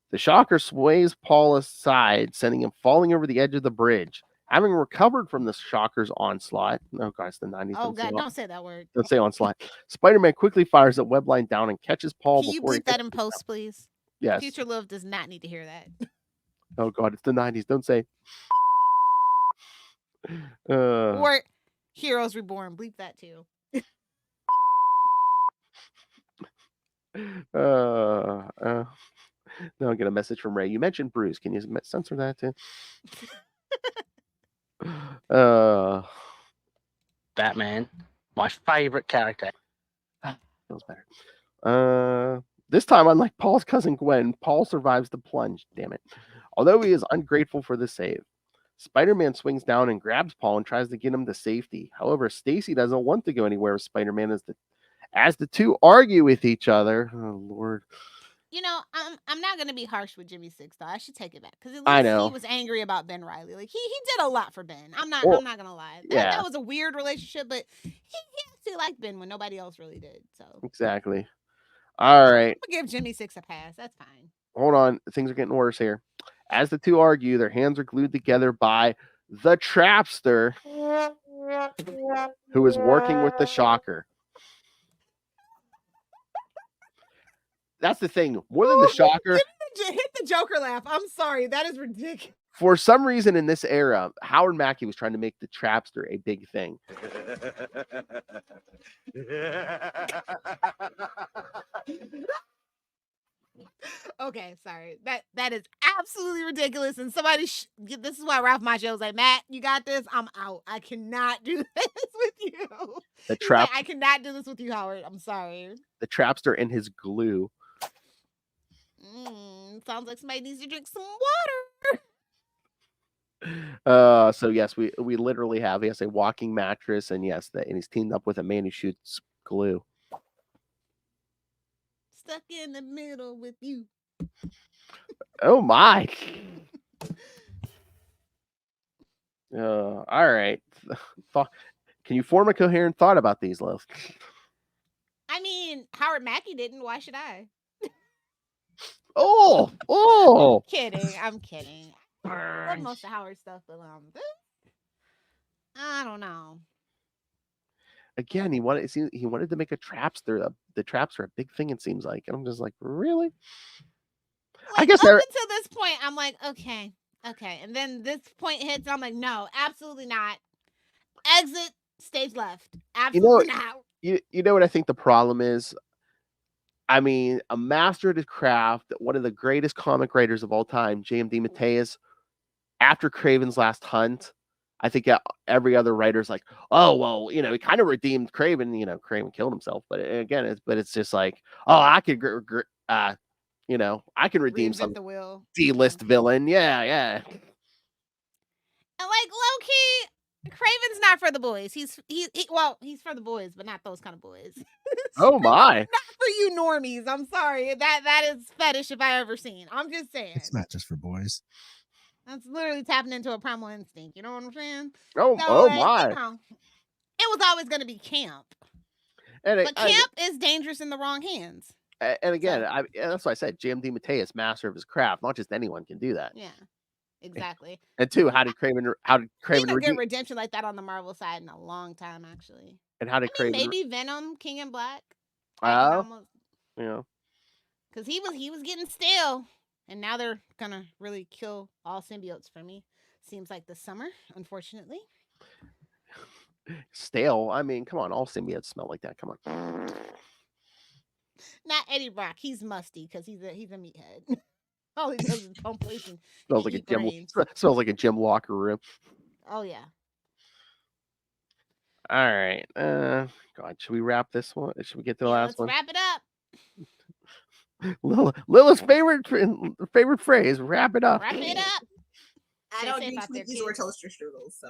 the Shocker sways Paul aside, sending him falling over the edge of the bridge. Having recovered from the Shocker's onslaught, oh gosh, the 90s. Oh God, don't say that word. Don't say onslaught. Spider-Man quickly fires a web line down and catches Paul. Can you bleep that in post, please? Yes. Future Love does not need to hear that. Oh God, it's the 90s. Don't say. Or Heroes Reborn. Bleep that too. Now I get a message from Ray. You mentioned Bruce. Can you censor that too? Batman, my favorite character. Feels better. This time, unlike Paul's cousin Gwen, Paul survives the plunge. Damn it. Although he is ungrateful for the save, Spider-Man swings down and grabs Paul and tries to get him to safety. However, Stacy doesn't want to go anywhere with Spider-Man as the two argue with each other. Oh Lord. You know, I'm not gonna be harsh with Jimmy Six though. I should take it back because at I least know. he was angry about Ben Riley. Like he did a lot for Ben. I'm not gonna lie. That was a weird relationship, but he actually liked Ben when nobody else really did. So Exactly. All right. I'm gonna give Jimmy Six a pass. That's fine. Hold on. Things are getting worse here. As the two argue, their hands are glued together by the Trapster, who is working with the Shocker. That's the thing. More than the Shocker. Hit the Joker laugh. I'm sorry. That is ridiculous. For some reason in this era, Howard Mackie was trying to make the Trapster a big thing. Okay, sorry. That is absolutely ridiculous. And somebody, this is why Ralph Macchio's like, Matt, you got this. I'm out. I cannot do this with you. I cannot do this with you, Howard. I'm sorry. The Trapster and his glue. Sounds like somebody needs to drink some water. So yes, we literally have, he has a walking mattress, and yes, and he's teamed up with a man who shoots glue. Stuck in the middle with you. Oh my. All right. Can you form a coherent thought about these, Lilith? I mean, Howard Mackey didn't. Why should I? Oh. I'm kidding. I love most of Howard's stuff, but I don't know. Again, he wanted to make a Trapster. The Trapster a big thing. It seems like, and I'm just like, really? Like, I guess up until this point, I'm like, okay, and then this point hits, and I'm like, no, absolutely not. Exit stage left. Absolutely not. You know what I think the problem is? I mean, a master of the craft, one of the greatest comic writers of all time, J.M.D. Mateus, after Craven's Last Hunt, I think every other writer's like, oh, well, he kind of redeemed Craven. Craven killed himself. But again, it's just like, oh, I could, I can redeem some the wheel. D-list villain. Yeah. And like, low-key, Craven's not for the boys. He's for the boys, but not those kind of boys. Oh my! Not for you normies. I'm sorry. That is fetish if I ever seen. I'm just saying. It's not just for boys. That's literally tapping into a primal instinct. You know what I'm saying? Oh my! It was always going to be camp. But camp is dangerous in the wrong hands. And again, that's why I said JMD Mateus, master of his craft. Not just anyone can do that. Yeah. Exactly. And two, how did Craven get redemption like that on the Marvel side in a long time, actually? And how did Craven? Maybe Venom, King in Black. Yeah. Because he was getting stale, and now they're gonna really kill all symbiotes for me. Seems like this summer, unfortunately. Stale. I mean, come on, all symbiotes smell like that. Come on. Not Eddie Brock. He's musty because he's a meathead. All he does is pump weights and smells like a gym locker room. Oh yeah. All right. God, should we wrap this one? Should we get to the last one? Let's wrap it up. Lilith's favorite phrase. Wrap it up. Wrap it up. I don't do Twinkies or toaster strudels, so.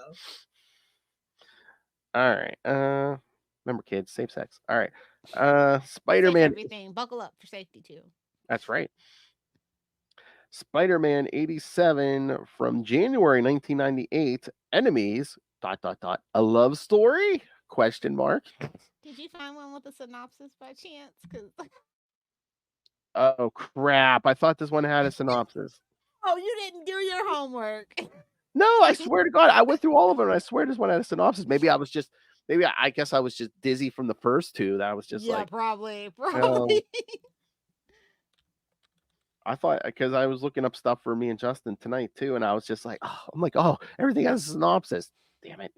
All right. Remember, kids, safe sex. All right. Spider-Man. Everything. Buckle up for safety too. That's right. Spider-Man 87 from January 1998. Enemies. ... A love story? ? Did you find one with a synopsis by chance? Oh crap! I thought this one had a synopsis. Oh, you didn't do your homework. No, I swear to God, I went through all of them. And I swear this one had a synopsis. I guess I was just dizzy from the first two. That was just probably. I thought, because I was looking up stuff for me and Justin tonight too, and I was just like, oh, everything has a synopsis. Damn it.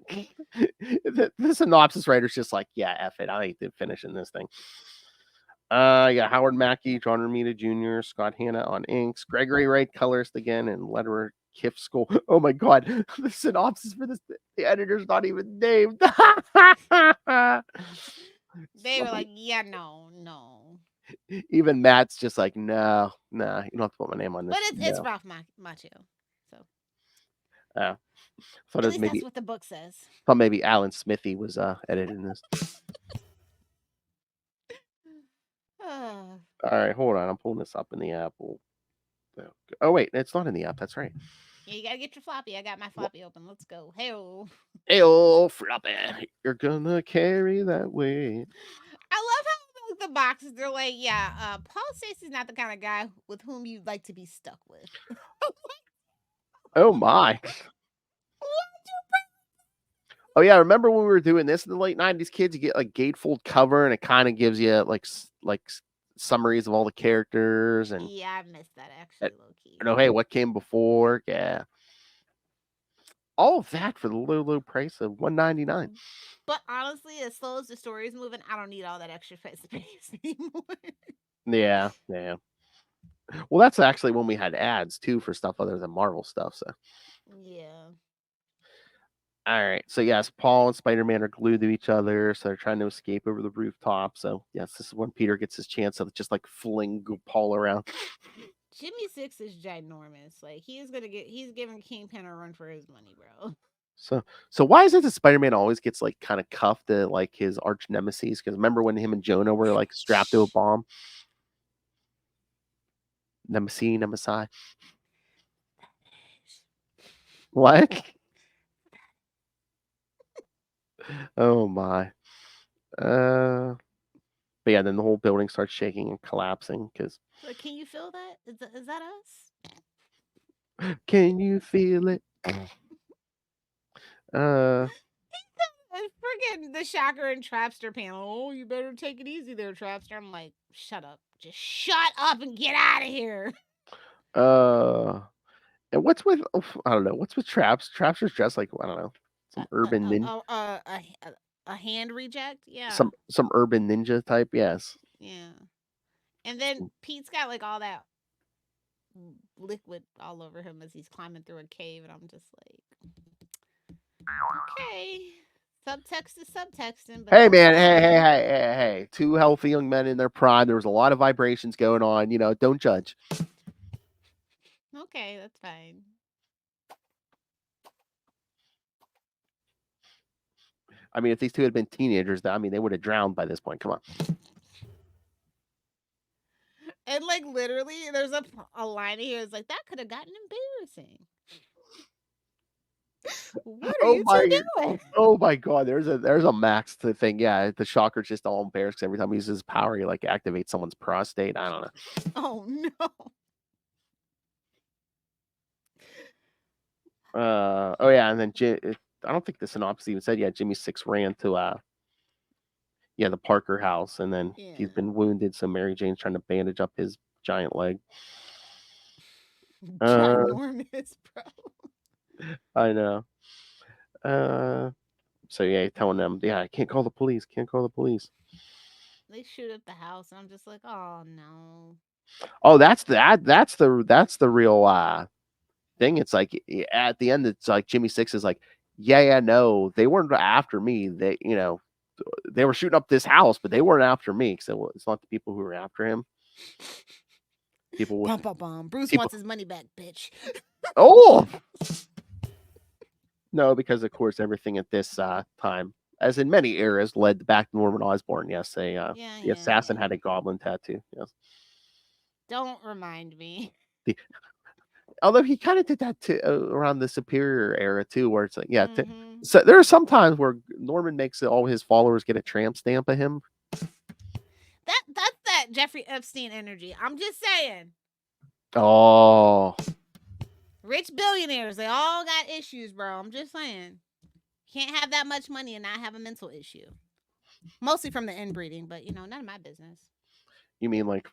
The synopsis writer's just like, yeah, F it. I ain't finishing this thing. Howard Mackey, John Romita Jr., Scott Hanna on inks, Gregory Wright colorist again, and letterer Kif Skull. Oh my God, the synopsis for this, the editor's not even named. They were like, yeah, no. Even Matt's just like, no, you don't have to put my name on this. But it's Ralph Macchio. So. Thought At least that's what the book says. Thought maybe Alan Smithy was editing this. All right, hold on. I'm pulling this up in the app. Oh wait, it's not in the app. That's right. Yeah, you gotta get your floppy. I got my floppy open. Let's go. Hey-o, floppy. You're gonna carry that weight. I love how the boxes, they're like, Paul Stacy's not the kind of guy with whom you'd like to be stuck with. Oh my. Oh yeah, remember when we were doing this in the late 90s, kids? You get like gatefold cover, and it kind of gives you like summaries of all the characters. And yeah, I missed that actually, low key. Hey, what came before? Yeah, all of that for the low price of $1.99. But honestly, as slow as the story is moving, I don't need all that extra space anymore. Yeah. Well, that's actually when we had ads too for stuff other than Marvel stuff. So yeah. All right. So yes, Paul and Spider-Man are glued to each other, so they're trying to escape over the rooftop. So yes, this is when Peter gets his chance of just like fling Paul around. Jimmy Six is ginormous. Like he's giving Kingpin a run for his money, bro. So why is it that Spider-Man always gets like kind of cuffed to like his arch nemesis? Because remember when him and Jonah were like strapped to a bomb? Nemesis. What? Oh my. But yeah, then the whole building starts shaking and collapsing because Like, can you feel that? Is that us? can you feel it? Uh, And freaking the Shocker and Trapster panel. Oh, you better take it easy there, Trapster. I'm like, shut up. Just shut up and get out of here. and what's with I don't know what's with Traps? Trapster's dressed like I don't know some urban A hand reject? Yeah. some urban ninja type. Yes. Yeah. And then Pete's got like all that liquid all over him as he's climbing through a cave, and I'm just like, okay. Subtext is subtexting. But Hey man, hey! Two healthy young men in their prime. There was a lot of vibrations going on. You know, don't judge. Okay, that's fine. I mean, if these two had been teenagers, I mean, they would have drowned by this point. Come on. And like literally, there's a line here. It's like that could have gotten embarrassing. What are you two doing? Oh my god, there's a Max to thing. Yeah, the Shocker's just all embarrassed 'cause every time he uses his power, he like activates someone's prostate. I don't know. Oh no. Oh yeah, and then I don't think the synopsis even said Jimmy Six ran to the Parker house, and then he's been wounded, so Mary Jane's trying to bandage up his giant leg. Ginormous, bro. I know. So yeah, telling them, I can't call the police. Can't call the police. They shoot up the house, and I'm just like, oh no. Oh, that's the real thing. It's like at the end, it's like Jimmy Six is like, no, they weren't after me. They, they were shooting up this house, but they weren't after me. So it's not the people who were after him. People with Bruce wants his money back, bitch. Oh no, because of course everything at this time, as in many eras, led back to Norman Osborn. Yes, the assassin had a goblin tattoo. Yes. Don't remind me. Although he kind of did that too around the Superior era too, where it's like, so there are some times where Norman makes all his followers get a tramp stamp of him. That's that Jeffrey Epstein energy. I'm just saying. Oh. Rich billionaires, they all got issues, bro. I'm just saying. Can't have that much money and not have a mental issue. Mostly from the inbreeding, but none of my business. You mean like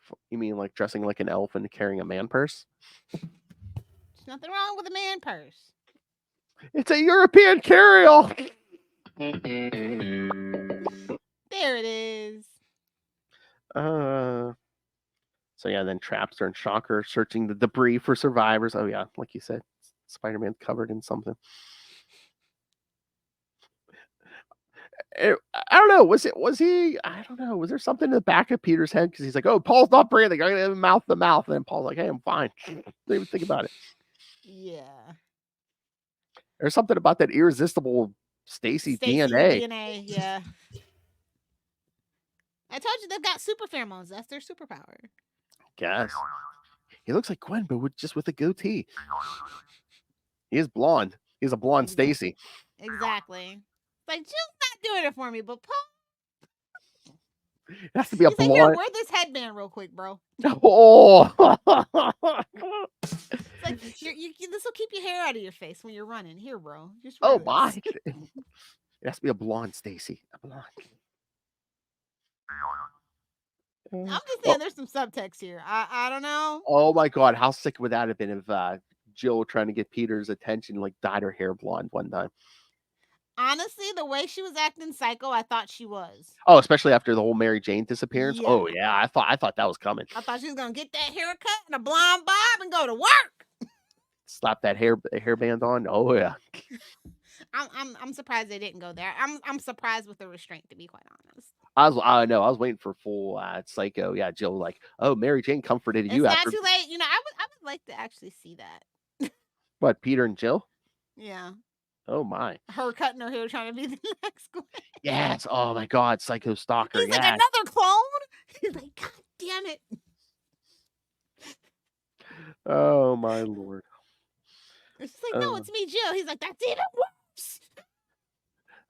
dressing like an elf and carrying a man purse? There's nothing wrong with a man purse. It's a European carry-all. There it is. So then Trapster and Shocker searching the debris for survivors. Oh yeah, like you said, Spider-Man covered in something. I don't know. Was he? I don't know. Was there something in the back of Peter's head? Because he's like, "Oh, Paul's not breathing. I'm gonna mouth to mouth." And then Paul's like, "Hey, I'm fine." Don't even think about it. Yeah. There's something about that irresistible Stacy DNA. Yeah. I told you they've got super pheromones. That's their superpower. Guess. He looks like Gwen, but just with a goatee. He is blonde. He's a blonde Stacy. Exactly. Like, Jill's not doing it for me, but Paul. It has to be a blonde. Like, here, wear this headband real quick, bro. Oh. It's like, this will keep your hair out of your face when you're running. Here, bro. Just my. It has to be a blonde Stacy. A blonde. I'm just saying there's some subtext here. I don't know. Oh my god, how sick would that have been if Jill trying to get Peter's attention dyed her hair blonde one time? Honestly, the way she was acting psycho, I thought she was. Oh, especially after the whole Mary Jane disappearance. Yeah. Oh yeah, I thought that was coming. I thought she was gonna get that haircut and a blonde bob and go to work. Slap that hairband on. Oh yeah. I'm surprised they didn't go there. I'm surprised with the restraint, to be quite honest. I was waiting for full psycho. Yeah, Jill like, oh, Mary Jane comforted you. It's not too late. I would like to actually see that. What, Peter and Jill? Yeah. Oh my. Her cutting her hair trying to be the next Gwen. Yes. Oh my god, Psycho Stalker. He's like, another clone? He's like, God damn it. Oh my lord. It's just like, no, it's me, Jill. He's like, that's even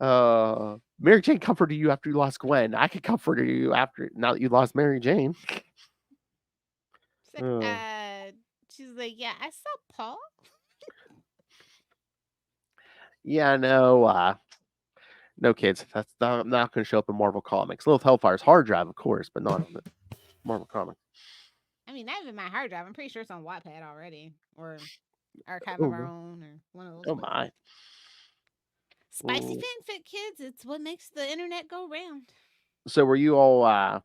worse. Mary Jane comforted you after you lost Gwen. I could comfort you after now that you lost Mary Jane. She's like, she's like, yeah, I saw Paul. Yeah, no, no kids. That's not going to show up in Marvel Comics. Lilith Hellfire's hard drive, of course, but not on the Marvel Comics. I mean, not even my hard drive. I'm pretty sure it's on Wattpad already, or Archive Oh, of Our my. Own, or one of those. Oh places. my. Spicy fanfic, kids. It's what makes the internet go round. So were you all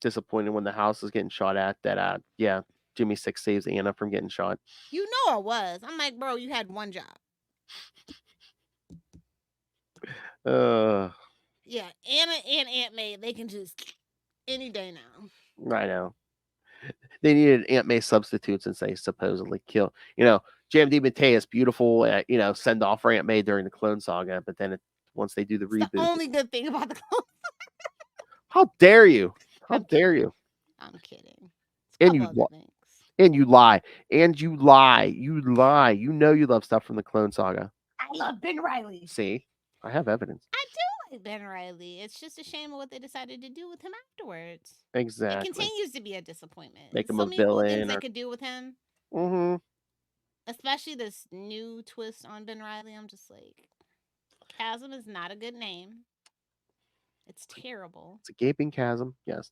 disappointed when the house was getting shot at? That yeah, Jimmy Six saves Anna from getting shot. You know I was. I'm like, bro, you had one job. Yeah, Anna and Aunt May, they can just any day now. I know. They needed Aunt May substitutes since they supposedly kill. JMD Mateus, beautiful, send off for Aunt May during the Clone Saga, but then once they do the reboot. The only good thing about the Clone Saga. How dare you? How dare you? I'm kidding. And you lie. And you lie. You lie. You know you love stuff from the Clone Saga. I love Ben Reilly. See? I have evidence. I do like Ben Reilly. It's just a shame of what they decided to do with him afterwards. Exactly. It continues to be a disappointment. Make him so a many cool villain. things they could do with him. Mm-hmm. Especially this new twist on Ben Reilly. I'm just like, Chasm is not a good name. It's terrible. It's a gaping chasm. Yes.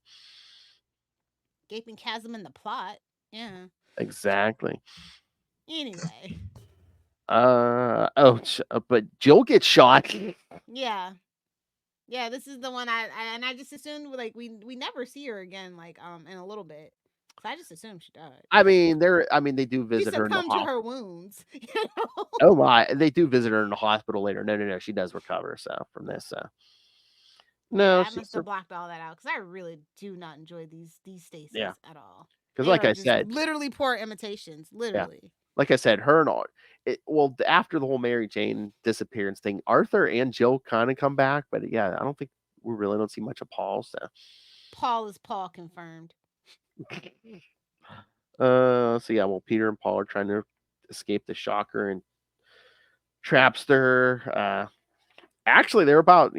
Gaping chasm in the plot. Yeah. Exactly. Anyway. But Jill gets shot. Yeah. Yeah, this is the one I just assumed like we never see her again in a little bit. So I just assumed she died. I mean, they do visit her in the hospital. To her wounds. You know? Oh my! They do visit her in the hospital later. No. She does recover. So from this, no, yeah, I must have blocked all that out because I really do not enjoy these Stacies at all. Because like I said, literally poor imitations. Literally. Yeah. Like I said, her and after the whole Mary Jane disappearance thing, Arthur and Jill kind of come back, but yeah, I don't think we really don't see much of Paul. So Paul is Paul confirmed. So yeah, well, Peter and Paul are trying to escape the Shocker and Trapster. Actually, they're about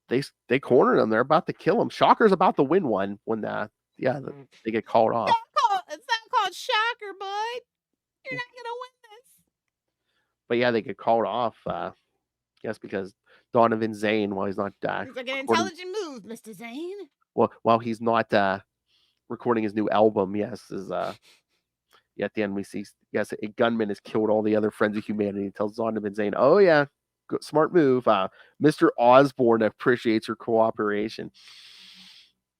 they cornered them. They're about to kill him. Shocker's about to win one when they get called off. It's not called Shocker, bud. You're not gonna win this. But yeah, they get called off. Yes, because Donovan Zane, while he's not he's like an intelligent move, Mr. Zane. Well, while he's not recording his new album, at the end we see a gunman has killed all the other friends of humanity. Tells Donovan Zane, "Oh yeah, good, smart move. Mr. Osborn appreciates your cooperation."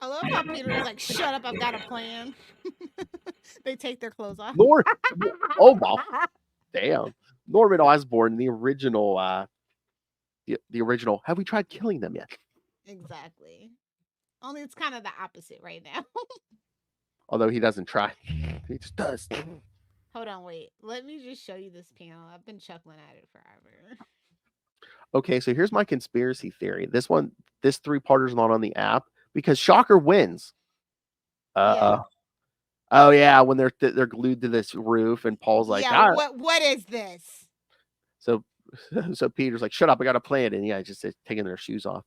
I love how Peter is like, "Shut up, I've got a plan." They take their clothes off. Oh wow, damn! Norman Osborn, the original, the original. Have we tried killing them yet? Exactly. Only it's kind of the opposite right now. Although he doesn't try, he just does. Hold on, wait. Let me just show you this panel. I've been chuckling at it forever. Okay, so here's my conspiracy theory. This 3-parter's not on the app because Shocker wins. Yeah. Oh yeah, when they're glued to this roof and Paul's like, what is this? So Peter's like, shut up, I got a plan, and just taking their shoes off.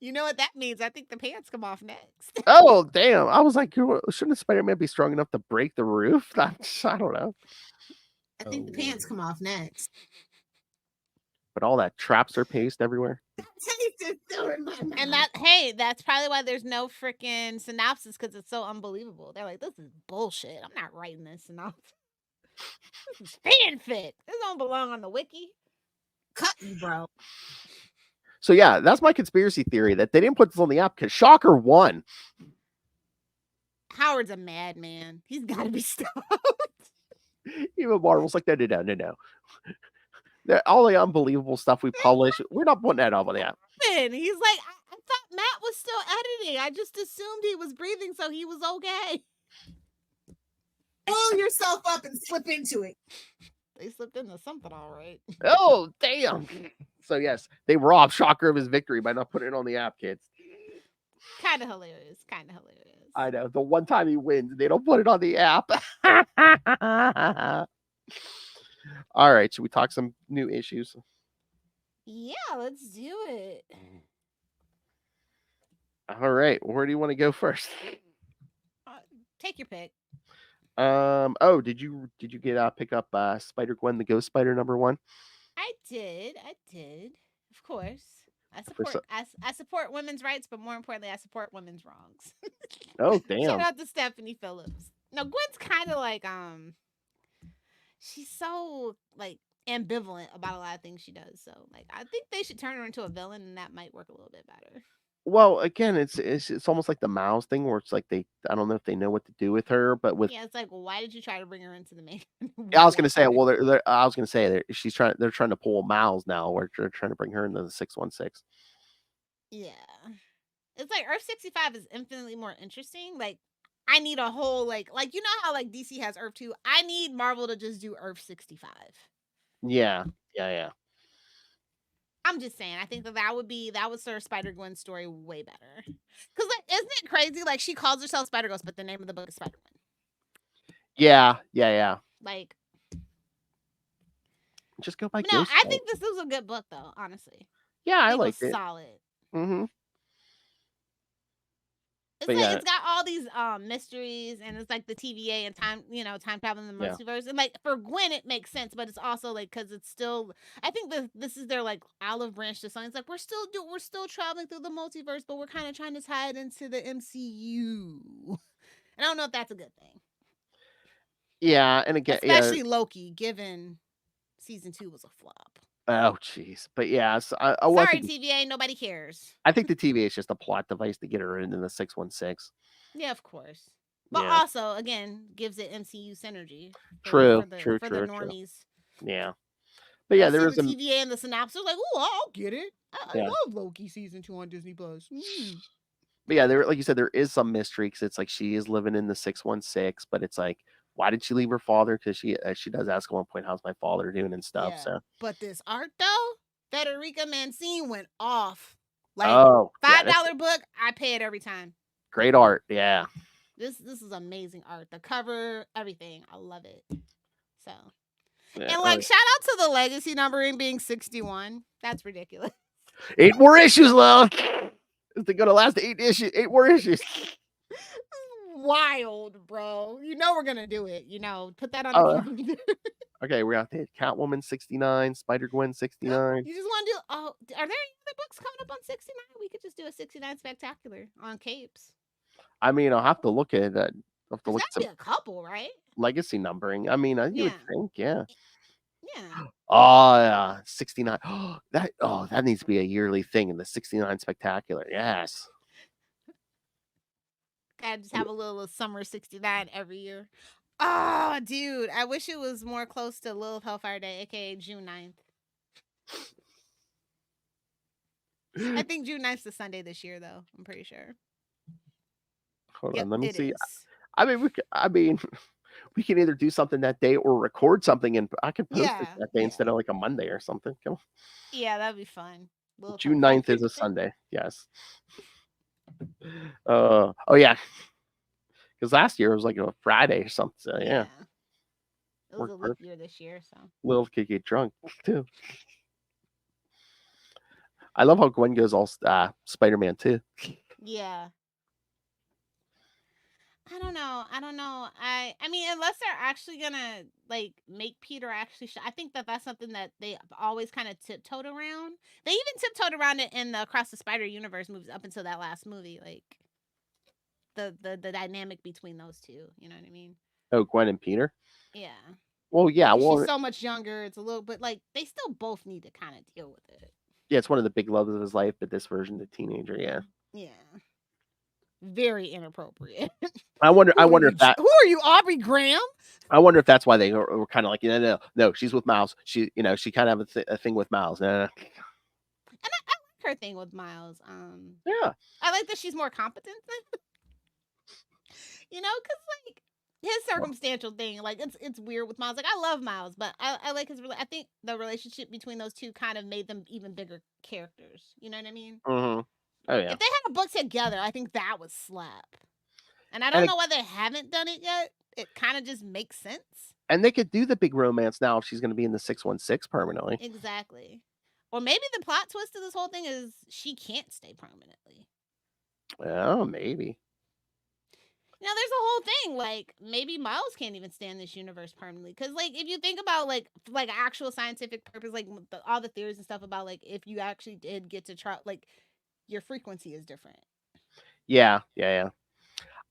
You know what that means? I think the pants come off next. Oh damn! I was like, shouldn't Spider-Man be strong enough to break the roof? I don't know. I think the pants come off next. But all that Trapster paste everywhere. And that's probably why there's no freaking synopsis because it's so unbelievable. They're like, this is bullshit. I'm not writing this synopsis. This is fanfic. This don't belong on the wiki. Cut me, bro. So yeah, that's my conspiracy theory that they didn't put this on the app because Shocker won. Howard's a madman. He's got to be stopped. Even Marvel's like, no. All the unbelievable stuff we publish, we're not putting that up on the app. He's like, I thought Matt was still editing. I just assumed he was breathing, so he was okay. Pull yourself up and slip into it. They slipped into something, all right. Oh, damn. So, yes, they robbed Shocker of his victory by not putting it on the app, kids. Kind of hilarious. I know. The one time he wins, they don't put it on the app. All right, should we talk some new issues? Yeah, let's do it. All right, where do you want to go first? Take your pick. Oh, did you get pick up Spider-Gwen the Ghost Spider #1? I did. Of course. I For support I support women's rights, but more importantly, I support women's wrongs. Oh, Shout damn. out to Stephanie Phillips. No, Gwen's kind of like she's so like ambivalent about a lot of things she does. So like I think they should turn her into a villain, and that might work a little bit better. Well, again, it's almost like the Miles thing where it's like I don't know if they know what to do with her, but with Yeah, it's like, well, why did you try to bring her into the main? I was gonna say, Why? well, I was gonna say they're trying to pull Miles now, where they're trying to bring her into the 616. Yeah, it's like Earth 65 is infinitely more interesting. Like, I need a whole like you know how like DC has Earth 2. I need Marvel to just do Earth 65. Yeah. I'm just saying. I think that would serve Spider-Gwen story way better. Because like, isn't it crazy? Like she calls herself Spider-Ghost, but the name of the book is Spider-Gwen. Yeah. Like, Just go by no, Ghost. I think this is a good book though. Honestly, Yeah, I think it liked was it. solid. Mm-hmm. It's But like yeah. it's got all these mysteries, and it's like the TVA and time travel in the Yeah. multiverse. And like for Gwen, it makes sense, but it's also like because it's still. I think this is their like olive branch to something. It's like we're still traveling through the multiverse, but we're kind of trying to tie it into the MCU. And I don't know if that's a good thing, Yeah, and again, especially Loki, given season 2 was a flop. Oh, jeez. But yeah, so Sorry, TVA, nobody cares. I think the TVA is just a plot device to get her into the 616. Yeah, of course. But Yeah. also, again, gives it MCU synergy True. for the normies. Yeah. But yeah, I there see is the TVA and the synopsis, like, oh, I'll get it. I Yeah. love Loki season 2 on Disney Plus. But yeah, like you said, there is some mystery because it's like she is living in the 616, but it's like, why did she leave her father? Because she does ask at one point, how's my father doing and stuff. Yeah. So But this art though, Federica Mancini went off. Like yeah, $5 book, I pay it every time. great art. Yeah. This is amazing art. The cover, everything. I love it. So Yeah, and like shout out to the legacy numbering being 61. That's ridiculous. 8 more issues, love. They're gonna last 8 more issues. Wild, bro. You know we're gonna do it. You know, put that on the calendar. Okay, we're out there. Catwoman 69, Spider-Gwen 69. You just want to do? Oh, are there any other books coming up on 69? We could just do a 69 spectacular on Capes. I mean, I'll have to look at that. I'll have to look at That'd some be a couple, right? legacy numbering. I mean, you would think, yeah. Yeah. Oh yeah, 69. That needs to be a yearly thing in the 69 spectacular. Yes. Gotta just have a little summer 69 every year. Oh, dude. I wish it was more close to Lilith Hellfire Day, aka June 9th. I think June 9th is the Sunday this year, though. I'm pretty sure. Hold on, let me see. Is. I mean, we can either do something that day or record something, and I can post it that day instead of like a Monday or something. Come on. Yeah, that'd be fun. June 9th is a Sunday. Yes. Oh yeah. Because last year it was like a Friday or something. So, yeah. It was a leap year this year, so Lilith could get drunk too. I love how Gwen goes all Spider-Man too. Yeah. I don't know. I mean, unless they're actually gonna like make Peter actually. I think that's something that they always kind of tiptoed around. They even tiptoed around it in the Across the Spider-Universe movies up until that last movie. Like the dynamic between those two. You know what I mean? Oh, Gwen and Peter. Yeah. Well, yeah. She's so much younger. It's a little bit like they still both need to kind of deal with it. Yeah, it's one of the big loves of his life, but this version, the teenager. Yeah. Yeah. Very inappropriate. I wonder if that. Who are you, Aubrey Graham? I wonder if that's why they were kind of like, no, she's with Miles. She kind of have a thing with Miles. And I like her thing with Miles. Yeah. I like that she's more competent than because like his circumstantial thing, like it's weird with Miles. Like I love Miles, but I like his. I think the relationship between those two kind of made them even bigger characters. You know what I mean? Mm-hmm. Oh yeah. If they had a book together, I think that would slap. And I don't know why they haven't done it yet. It kind of just makes sense. And they could do the big romance now if she's going to be in the 616 permanently. Exactly. Or maybe the plot twist of this whole thing is she can't stay permanently. Oh, maybe. Now, there's a whole thing, like, maybe Miles can't even stay in this universe permanently. Because, like, if you think about, like actual scientific purpose, like, all the theories and stuff about, like, if you actually did get to try, like, your frequency is different. Yeah.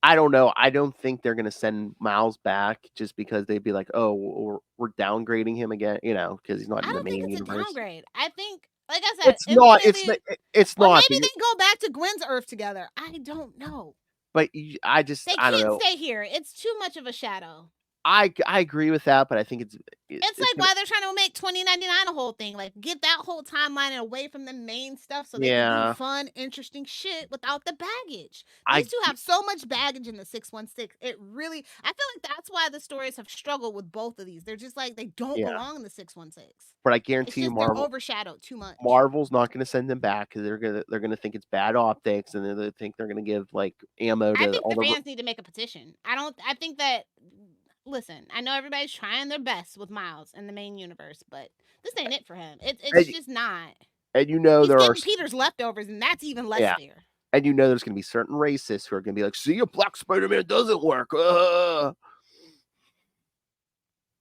I don't know. I don't think they're going to send Miles back just because they'd be like, oh, we're downgrading him again, because he's not in the main universe. I don't think it's a downgrade. I think, like I said, it's not. It's or not. Maybe they go back to Gwen's Earth together. I don't know. But They I don't know. can't stay here. It's too much of a shadow. I agree with that, but I think it's like why they're trying to make 2099 a whole thing. Like, get that whole timeline away from the main stuff so they can do fun, interesting shit without the baggage. These two have so much baggage in the 616. I feel like that's why the stories have struggled with both of these. They're just like, they don't belong in the 616. But I guarantee you, they're overshadowed too much. Marvel's not going to send them back because they're gonna think it's bad optics, and then they think they're going to give like ammo to I think all the fans need to make a petition. I think that. Listen, I know everybody's trying their best with Miles in the main universe, but this ain't it for him. It's just not. And he's there are Peter's leftovers, and that's even less fair. And there's going to be certain racists who are going to be like, "See, a black Spider-Man doesn't work."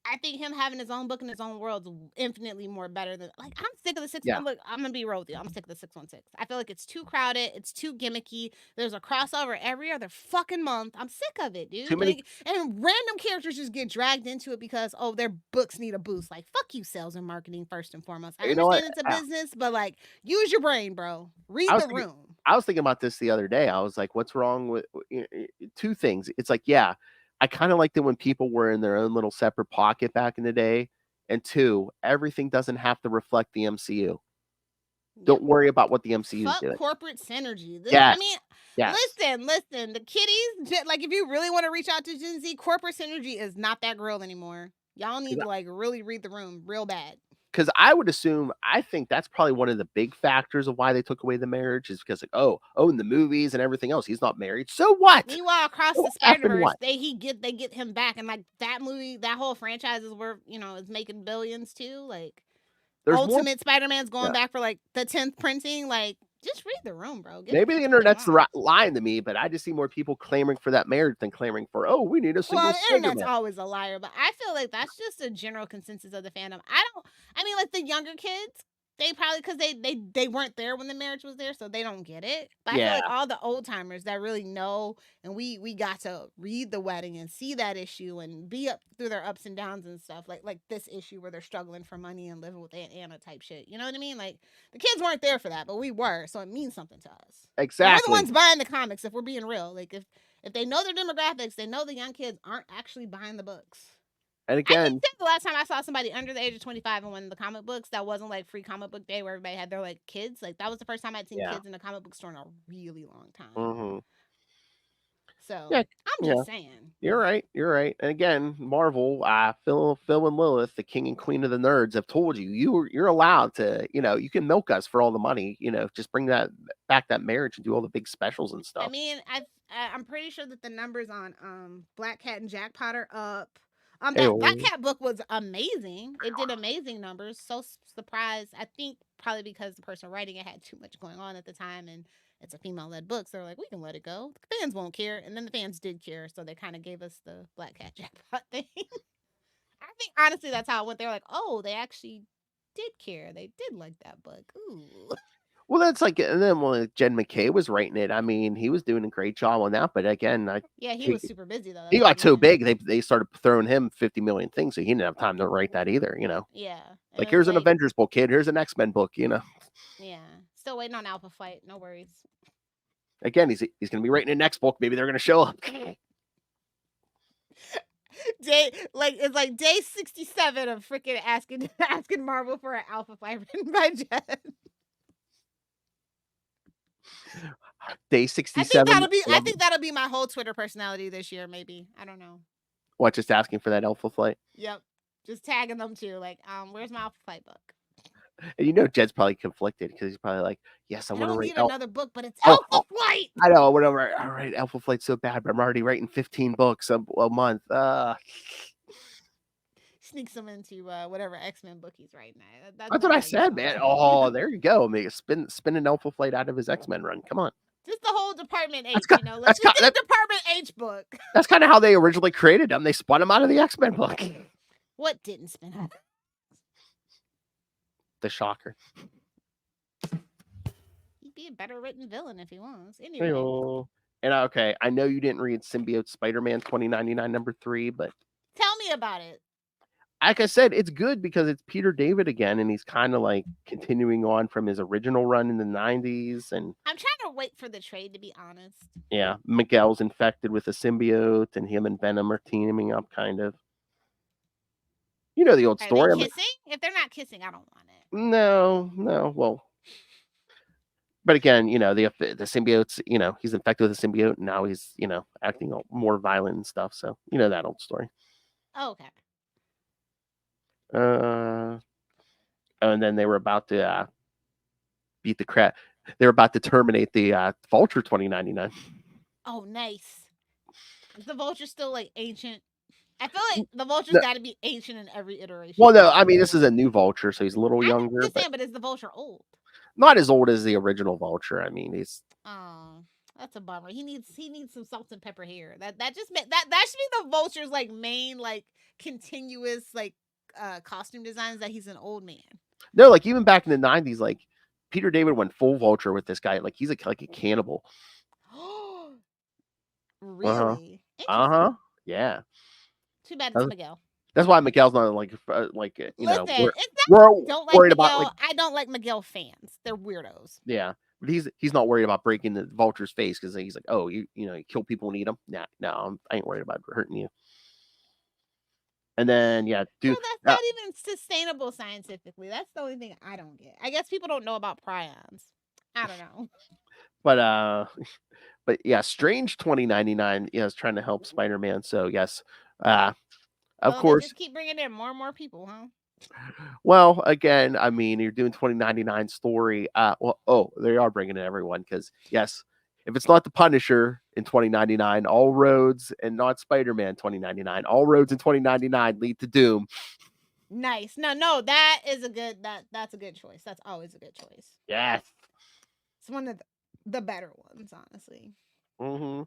I think him having his own book in his own world is infinitely more better than, like, I'm sick of the 616. Look, I'm gonna be real with you. I'm sick of the 616. I feel like it's too crowded. It's too gimmicky. There's a crossover every other fucking month. I'm sick of it, dude. Too many... and random characters just get dragged into it because their books need a boost. Like, fuck you, sales and marketing first and foremost. I understand it's a business, but like, use your brain, bro. Read the room. I was thinking about this the other day. I was like, what's wrong with two things? It's like, I kind of liked it when people were in their own little separate pocket back in the day. And two, everything doesn't have to reflect the MCU. Don't worry about what the MCU is doing. Corporate synergy. Yes. Listen. The kiddies, like, if you really want to reach out to Gen Z, corporate synergy is not that girl anymore. Y'all need to, like, really read the room real bad. Because I think that's probably one of the big factors of why they took away the marriage is because, like, in the movies and everything else, he's not married. So what? Meanwhile, across the Spider-Verse, they get him back, and like that movie, that whole franchise is is making billions too. Like, Ultimate Spider-Man's going back for like the 10th printing. Like, just read the room, bro. Maybe the internet's lying to me, but I just see more people clamoring for that marriage than clamoring for, we need a single the internet's always a liar, but I feel like that's just a general consensus of the fandom. Like, the younger kids, they probably, because they weren't there when the marriage was there, so they don't get it. But I feel like all the old timers that really know, and we got to read the wedding and see that issue and be up through their ups and downs and stuff, like this issue where they're struggling for money and living with Aunt Anna type shit. You know what I mean? Like, the kids weren't there for that, but we were, so it means something to us. Exactly. And we're the ones buying the comics, if we're being real. Like, if they know their demographics, they know the young kids aren't actually buying the books. And again, I think the last time I saw somebody under the age of 25 and one of the comic books, that wasn't like free comic book day where everybody had their like kids. Like, that was the first time I'd seen kids in a comic book store in a really long time. Mm-hmm. So I'm just saying. You're right. And again, Marvel, Phil and Lilith, the king and queen of the nerds, have told you're allowed to, you can milk us for all the money. Just bring that marriage and do all the big specials and stuff. I mean, I'm pretty sure that the numbers on Black Cat and Jackpot are up. That Cat book was amazing. It did amazing numbers. So surprised. I think probably because the person writing it had too much going on at the time, and it's a female-led book, so they're like, we can let it go. The fans won't care, and then the fans did care, so they kind of gave us the Black Cat Jackpot thing. I think honestly that's how it went. They're like, they actually did care. They did like that book. Ooh. Well, that's like, and then when Jen McKay was writing it, I mean, he was doing a great job on that. But again, he was super busy though. He got so big, they started throwing him 50 million things, so he didn't have time to write that either. Yeah. Like, here's an Avengers book, kid. Here's an X-Men book. Yeah. Still waiting on Alpha Flight. No worries. Again, he's gonna be writing a next book. Maybe they're gonna show up. It's like day 67 of freaking asking Marvel for an Alpha Flight written by Jen. Day 67. I think that'll be my whole Twitter personality this year. Maybe, I don't know. What? Just asking for that Alpha Flight? Yep. Just tagging them too. Like, where's my Alpha Flight book? And you know, Jed's probably conflicted because he's probably like, "Yes, I I want to don't write." need another book, but it's Oh, Alpha Flight. I know, whatever. All right, Alpha Flight's so bad, but I'm already writing 15 books a month. Sneaks him into whatever X-Men book he's writing. That's what I said, man. Oh, there you go. Make spin an Alpha Flight out of his X-Men run. Come on. Just the whole Department H, That's ki- Let's that's just ki- get a Department H book. That's kind of how they originally created him. They spun him out of the X-Men book. What didn't spin out? The Shocker. He'd be a better written villain if he was. Anyway. Hey-o. And okay, I know you didn't read Symbiote Spider-Man 2099 #3, but Tell me about it. like I said, it's good because it's Peter David again, and he's kind of like continuing on from his original run in the 90s. And I'm trying to wait for the trade, to be honest. yeah, Miguel's infected with a symbiote, and him and Venom are teaming up, kind of. You know the old Are story. they kissing? If they're not kissing, I don't want it. No. Well, but again, you know, the symbiote's, you know, he's infected with a symbiote, and now he's, you know, acting more violent and stuff. So you know that old story. Oh, okay. And then they were about to beat the crap. They were about to terminate the Vulture 2099. Oh, nice. Is the Vulture still like ancient? I feel like the Vulture's No. got to be ancient in every iteration. Well, no, I mean this is a new Vulture, so he's a little I'm younger, just but saying, but is the Vulture old? not as old as the original Vulture. I mean, he's Oh, that's a bummer. He needs some salt and pepper here. That just that should be the Vulture's like main like continuous like costume designs, that he's an old man. no, like even back in the 90s, like Peter David went full Vulture with this guy. Like he's like a cannibal. Really? Yeah. Too bad it's Miguel. That's why Miguel's not like you know, Listen, it's we're not don't like worried Miguel. about like I don't like Miguel fans. They're weirdos. yeah. But he's not worried about breaking the Vulture's face because he's like, oh, you know, you kill people and eat them. Nah, no, I ain't worried about hurting you. And then yeah, dude, No, that's not even sustainable scientifically. That's the only thing I don't get. I guess people don't know about prions. I don't know. But yeah, Strange 2099 is trying to help Spider-Man. So yes, of course. They just keep bringing in more and more people, huh? Well, again, I mean, you're doing 2099 story. They are bringing in everyone because yes, if it's not the Punisher in 2099, all roads, and not Spider-Man 2099, all roads in 2099 lead to Doom. Nice. No, that is a good that's a good choice. That's always a good choice. Yes. It's one of the better ones, honestly. Mm-hmm.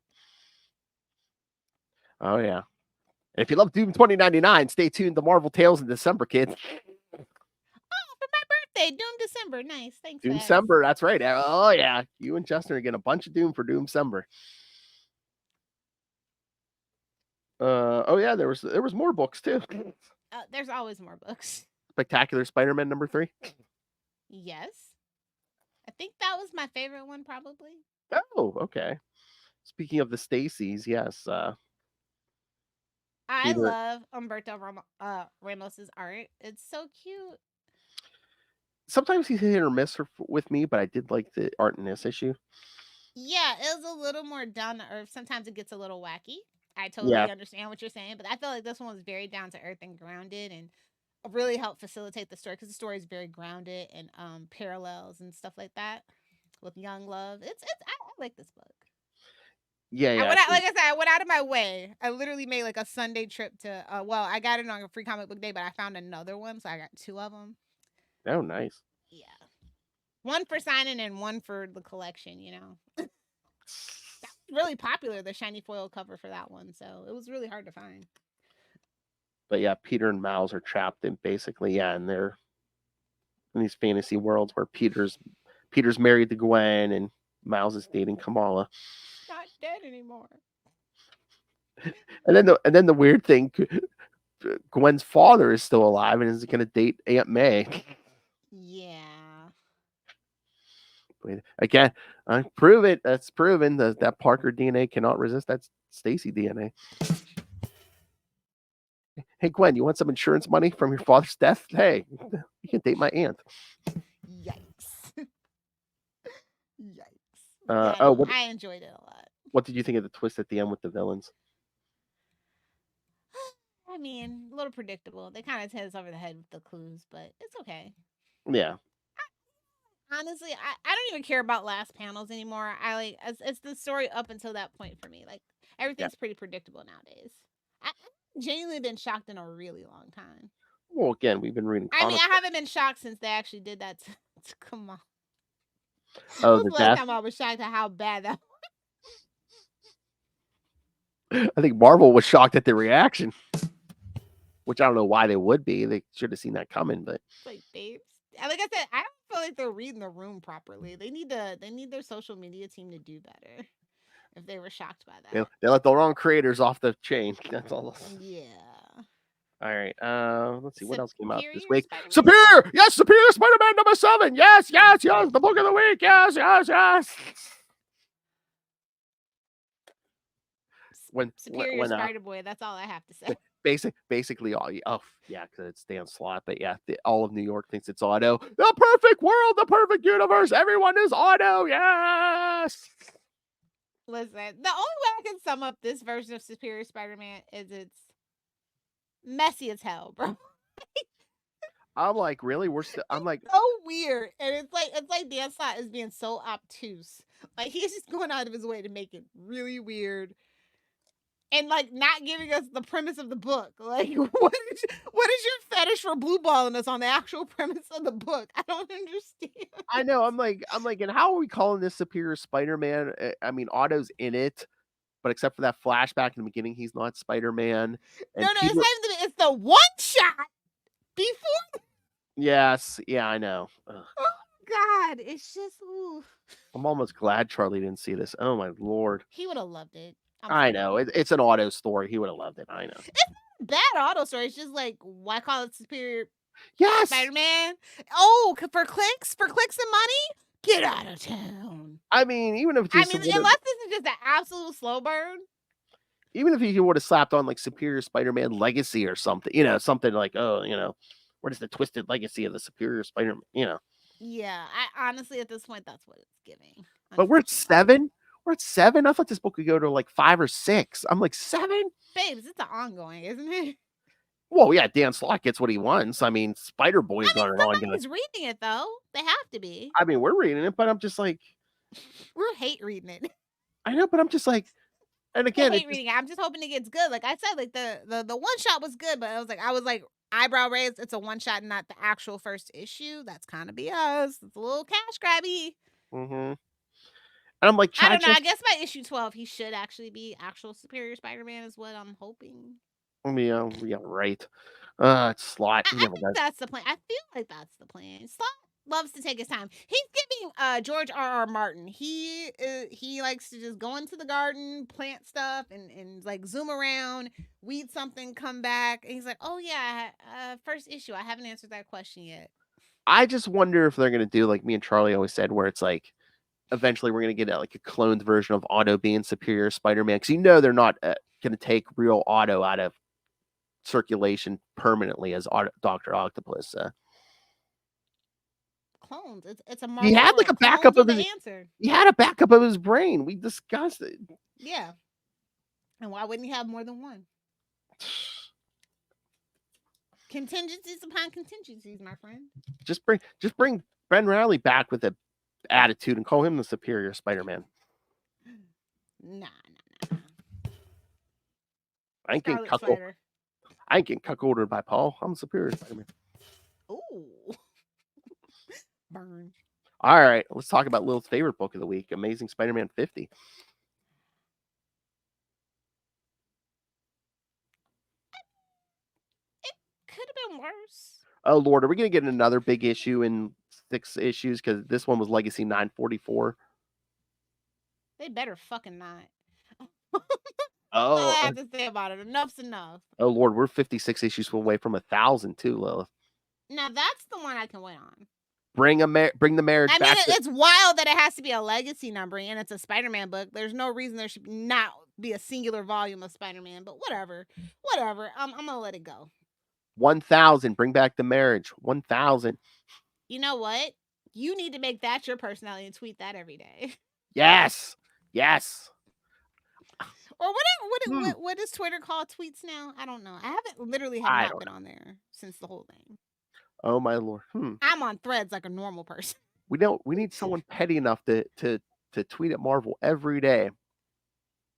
Oh yeah. If you love Doom 2099, stay tuned to Marvel Tales in December, kids. Oh, for my birthday, Doom December. Nice. Thanks. Doom December, that's right. Oh yeah. You and Justin are getting a bunch of Doom for Doom December. Oh yeah, there was more books too. There's always more books. Spectacular Spider-Man #3. Yes. I think that was my favorite one, probably. Oh, okay. Speaking of the Stacys, yes. I love Humberto Ramos's art. It's so cute. Sometimes he's hit or miss with me, but I did like the art in this issue. Yeah, it was a little more down to earth. Sometimes it gets a little wacky. I totally understand what you're saying, but I feel like this one was very down to earth and grounded, and really helped facilitate the story because the story is very grounded and parallels and stuff like that with young love. I like this book. Yeah. Like I said, I went out of my way. I literally made like a Sunday trip to. I got it on a free comic book day, but I found another one, so I got 2 of them. Oh, nice. Yeah, one for signing and one for the collection. You know, that was really popular. The shiny foil cover for that one, so it was really hard to find. But yeah, Peter and Miles are trapped in basically and they're in these fantasy worlds where Peter's married to Gwen and Miles is dating Kamala. Not dead anymore. And then the weird thing, Gwen's father is still alive and is going to date Aunt May. Yeah. Again, prove it. That's proven that Parker DNA cannot resist that Stacy DNA. Hey, Gwen, you want some insurance money from your father's death? Hey, you can date my aunt. Yikes. Yikes. I enjoyed it a lot. What did you think of the twist at the end with the villains? I mean, a little predictable. They kind of hit us over the head with the clues, but it's okay. Yeah. Honestly, I don't even care about last panels anymore. I like it's the story up until that point for me. Like everything's pretty predictable nowadays. I've genuinely been shocked in a really long time. Well, again, we've been reading I mean, comics. I haven't been shocked since they actually did that to come on. Oh, When the was the last death? time I was shocked at how bad that I think Marvel was shocked at the reaction, which I don't know why they would be. They should have seen that coming, but was. Like, babes. Like I said, I don't feel like they're reading the room properly. They need their social media team to do better. If they were shocked by that. they let the wrong creators off the chain. That's all. Yeah. All right. Let's see what else came out this Superior week. Spider-Man? Superior, yes, Superior Spider-Man number 7. Yes, yes, yes. The book of the week. Yes, yes, yes. Superior Spider-Boy. That's all I have to say. Basically all. Oh yeah, because it's Dan Slott. But yeah, all of New York thinks it's Auto. The perfect world, the perfect universe. Everyone is Auto. Yes. Listen, the only way I can sum up this version of Superior Spider-Man is it's messy as hell, bro. I'm like, really? I'm like, so weird, and it's like Dan Slott is being so obtuse. Like he's just going out of his way to make it really weird, and like not giving us the premise of the book. Like, what is your fetish for blue balling us on the actual premise of the book? I don't understand. I know. I'm like, and how are we calling this Superior Spider-Man? I mean, Otto's in it, but except for that flashback in the beginning, he's not Spider-Man. And No, it's the one shot before. Yes, yeah, I know. Ugh. Oh God, it's just. Ooh. I'm almost glad Charlie didn't see this. Oh my lord, he would have loved it. I know it's an Auto story. He would have loved it. I know. It's not a bad Auto story. It's just like, why call it Superior Spider-Man? Oh, for clicks and money? Get out of town. I mean, even if unless this is just an absolute slow burn. Even if he would have slapped on like Superior Spider-Man Legacy or something, something like, what is the twisted legacy of the Superior Spider-Man? Yeah, I honestly at this point that's what it's giving. But we're at 7. We're at 7. I thought this book could go to like 5 or 6. I'm like 7. Babes, it's an ongoing, isn't it? Well, yeah, Dan Slott gets what he wants. I mean, Spider-Boy's not an ongoing. Somebody's reading it though. They have to be. I mean, we're reading it, but I'm just like, we're hate reading it. I know, but I'm just like, and again, I hate reading it. I'm just hoping it gets good. Like I said, like the one shot was good, but I was like eyebrow raised. It's a one shot, not the actual first issue. That's kind of BS. It's a little cash grabby. Mm-hmm. And I'm like, I don't know. I guess by issue 12, he should actually be actual Superior Spider-Man, is what I'm hoping. Yeah, right. It's Slott. I think that's the plan. I feel like that's the plan. Slott loves to take his time. He's giving George R.R. Martin. He likes to just go into the garden, plant stuff, and like zoom around, weed something, come back, and he's like, "Oh yeah, first issue. I haven't answered that question yet." I just wonder if they're gonna do like me and Charlie always said, where it's like, eventually we're gonna get like a cloned version of Otto being Superior Spider-Man, because they're not gonna take real Otto out of circulation permanently as Dr. Octopus. Clones. It's a Marvel. He had like a backup of his answer. He had a backup of his brain. We discussed it. Yeah. And why wouldn't he have more than one? Contingencies upon contingencies, my friend. Just bring Ben Reilly back with an attitude and call him the Superior Spider-Man. Nah. I ain't getting cuckolded by Paul. I'm a Superior Spider-Man. Ooh. Burn. All right, let's talk about Lilith's favorite book of the week, Amazing Spider-Man 50. It could have been worse. Oh Lord, are we gonna get another big issue in 6 issues? Because this one was Legacy 944. They better fucking not. Oh, all I have to say about it. Enough's enough. Oh Lord, we're 56 issues away from 1,000 too, Lilith. Now that's the one I can wait on. Bring the marriage back. I mean, it's wild that it has to be a legacy numbering and it's a Spider-Man book. There's no reason there should not be a singular volume of Spider-Man, but whatever. I'm gonna let it go. 1,000. Bring back the marriage. 1,000. You know what? You need to make that your personality and tweet that every day. Yes. Or what does Twitter call tweets now? I don't know. I haven't been on there since the whole thing. Oh my lord. I'm on Threads like a normal person. We need someone petty enough to tweet at Marvel every day.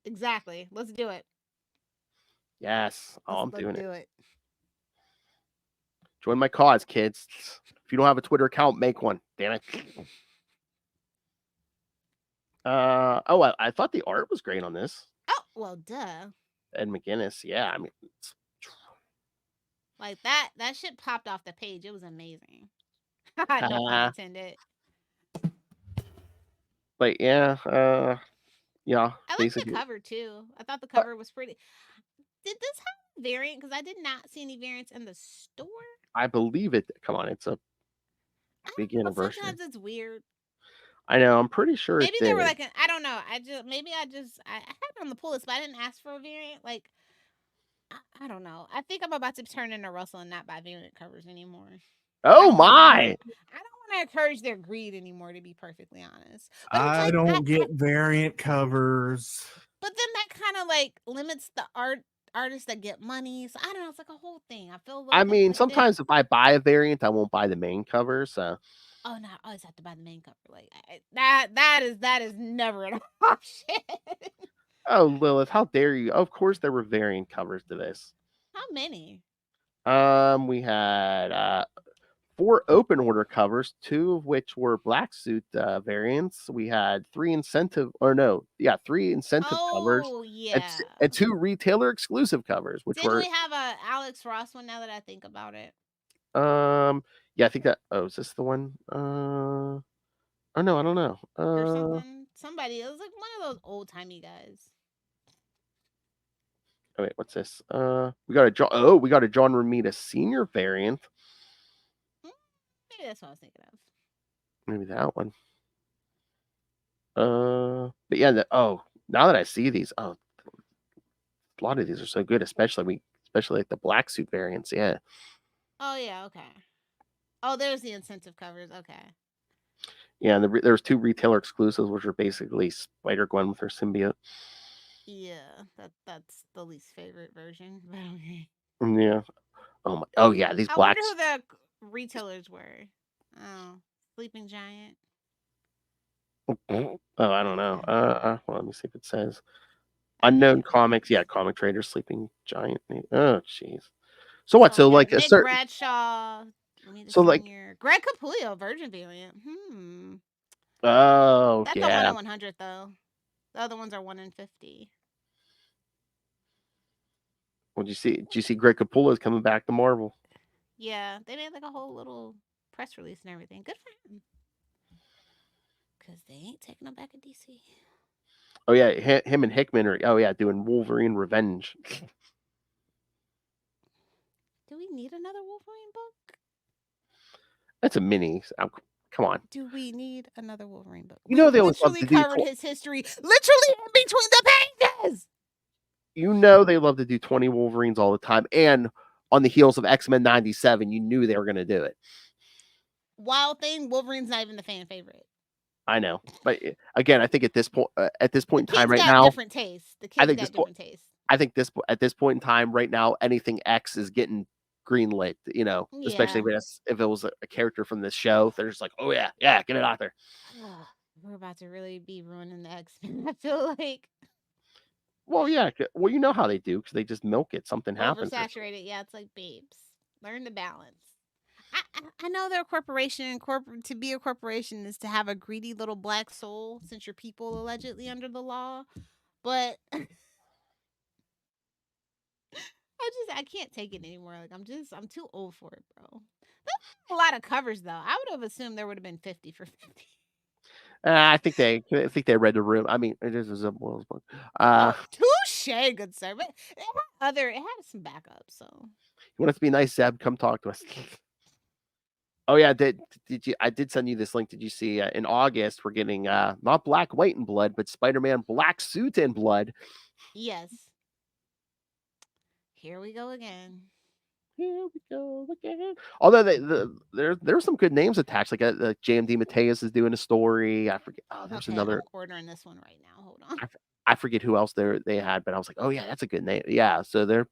Exactly. Let's do it. Yes. Oh, Let's I'm doing it. do it. Join my cause, kids. If you don't have a Twitter account, make one. Damn it. I thought the art was great on this. Oh, well, duh. Ed McGuinness. Yeah, I mean, Like that shit popped off the page. It was amazing. No pun intended. But yeah, yeah. I like the basically, cover too. I thought the cover was pretty. Did this have a variant? Because I did not see any variants in the store. I believe it. Come on, it's a I big don't know, anniversary. sometimes it's weird. I know. I'm pretty sure Maybe it they were did. like, I don't know. I had it on the pull list, but I didn't ask for a variant. Like, I don't know. I think I'm about to turn into Russell and not buy variant covers anymore. Oh my! I don't want to encourage their greed anymore, to be perfectly honest. But it's I like, don't get variant covers. But then that kind of like limits the artists that get money. So I don't know. It's like a whole thing. I feel a little I mean, conflicted. sometimes if I buy a variant, I won't buy the main cover. So. Oh no! I always have to buy the main cover. Like that is never an option. Oh, Lilith, how dare you? Of course, there were variant covers to this. How many? We had 4 open order covers, 2 of which were black suit variants. We had 3 incentive covers, Oh yeah. and 2 retailer exclusive covers, which Didn't were we have a Alex Ross one? Now that I think about it. yeah, I think that. Oh, is this the one? Oh no, I don't know. Or something. Somebody. It was like one of those old timey guys. Oh wait, what's this? We got a John Romita Senior variant. Maybe that's what I was thinking of. Maybe that one. But yeah, now that I see these, a lot of these are so good, especially like the black suit variants. Yeah. Oh yeah, okay. Oh, there's the incentive covers. Okay. Yeah, and there's 2 retailer exclusives, which are basically Spider-Gwen with her symbiote. Yeah, that's the least favorite version. Yeah. Oh yeah, these I black. wonder who the retailers were. Oh, Sleeping Giant. Oh, I don't know. Well, let me see if it says Unknown Comics. Yeah, Comic Trader, Sleeping Giant. Oh, jeez. So what? So like a Nick certain. Bradshaw. So like. Greg Capullo Virgin variant. Oh That's yeah. a 1 in 100 though. The other ones are 1 in 50. What did you see? Did you see Greg Capullo is coming back to Marvel? Yeah, they made like a whole little press release and everything. Good for him. Because they ain't taking them back at DC. Oh yeah, him and Hickman are doing Wolverine Revenge. Do we need another Wolverine book? That's a mini. Come on. Do we need another Wolverine book? You know they always love literally to do covered his history literally in between the pages. You know they love to do 20 Wolverines all the time, and on the heels of X-Men 97, you knew they were going to do it. Wild thing, Wolverine's not even the fan favorite. I know, but again, I think at this point in time right got now, different tastes. The kids got different tastes. I think at this point in time right now, anything X is getting greenlit. You know, especially if it was a character from this show, they're just like, oh yeah, get it out there. We're about to really be ruining the X-Men. I feel like. Well, yeah. Well, you know how they do because they just milk it. Something happens. Oversaturated. Yeah, it's like babes. Learn the balance. I know they're a corporation, and to be a corporation is to have a greedy little black soul, since you're people allegedly under the law. But I can't take it anymore. Like I'm too old for it, bro. That's a lot of covers though. I would have assumed there would have been 50 for 50. I think they read the room. I mean, it is a Zeb Wells book. Touche, good sir. But it had some backup. So you want us to be nice, Zeb? Come talk to us. Oh yeah, did you? I did send you this link. Did you see? In August, we're getting not Black, White, and Blood, but Spider-Man Black Suit and Blood. Yes. Here we go again. Although there's some good names attached. Like JMD Mateus is doing a story. I forget. Oh, there's another. I'm ordering this one right now. Hold on. I forget who else they had, but I was like, oh yeah, that's a good name. Yeah, so they're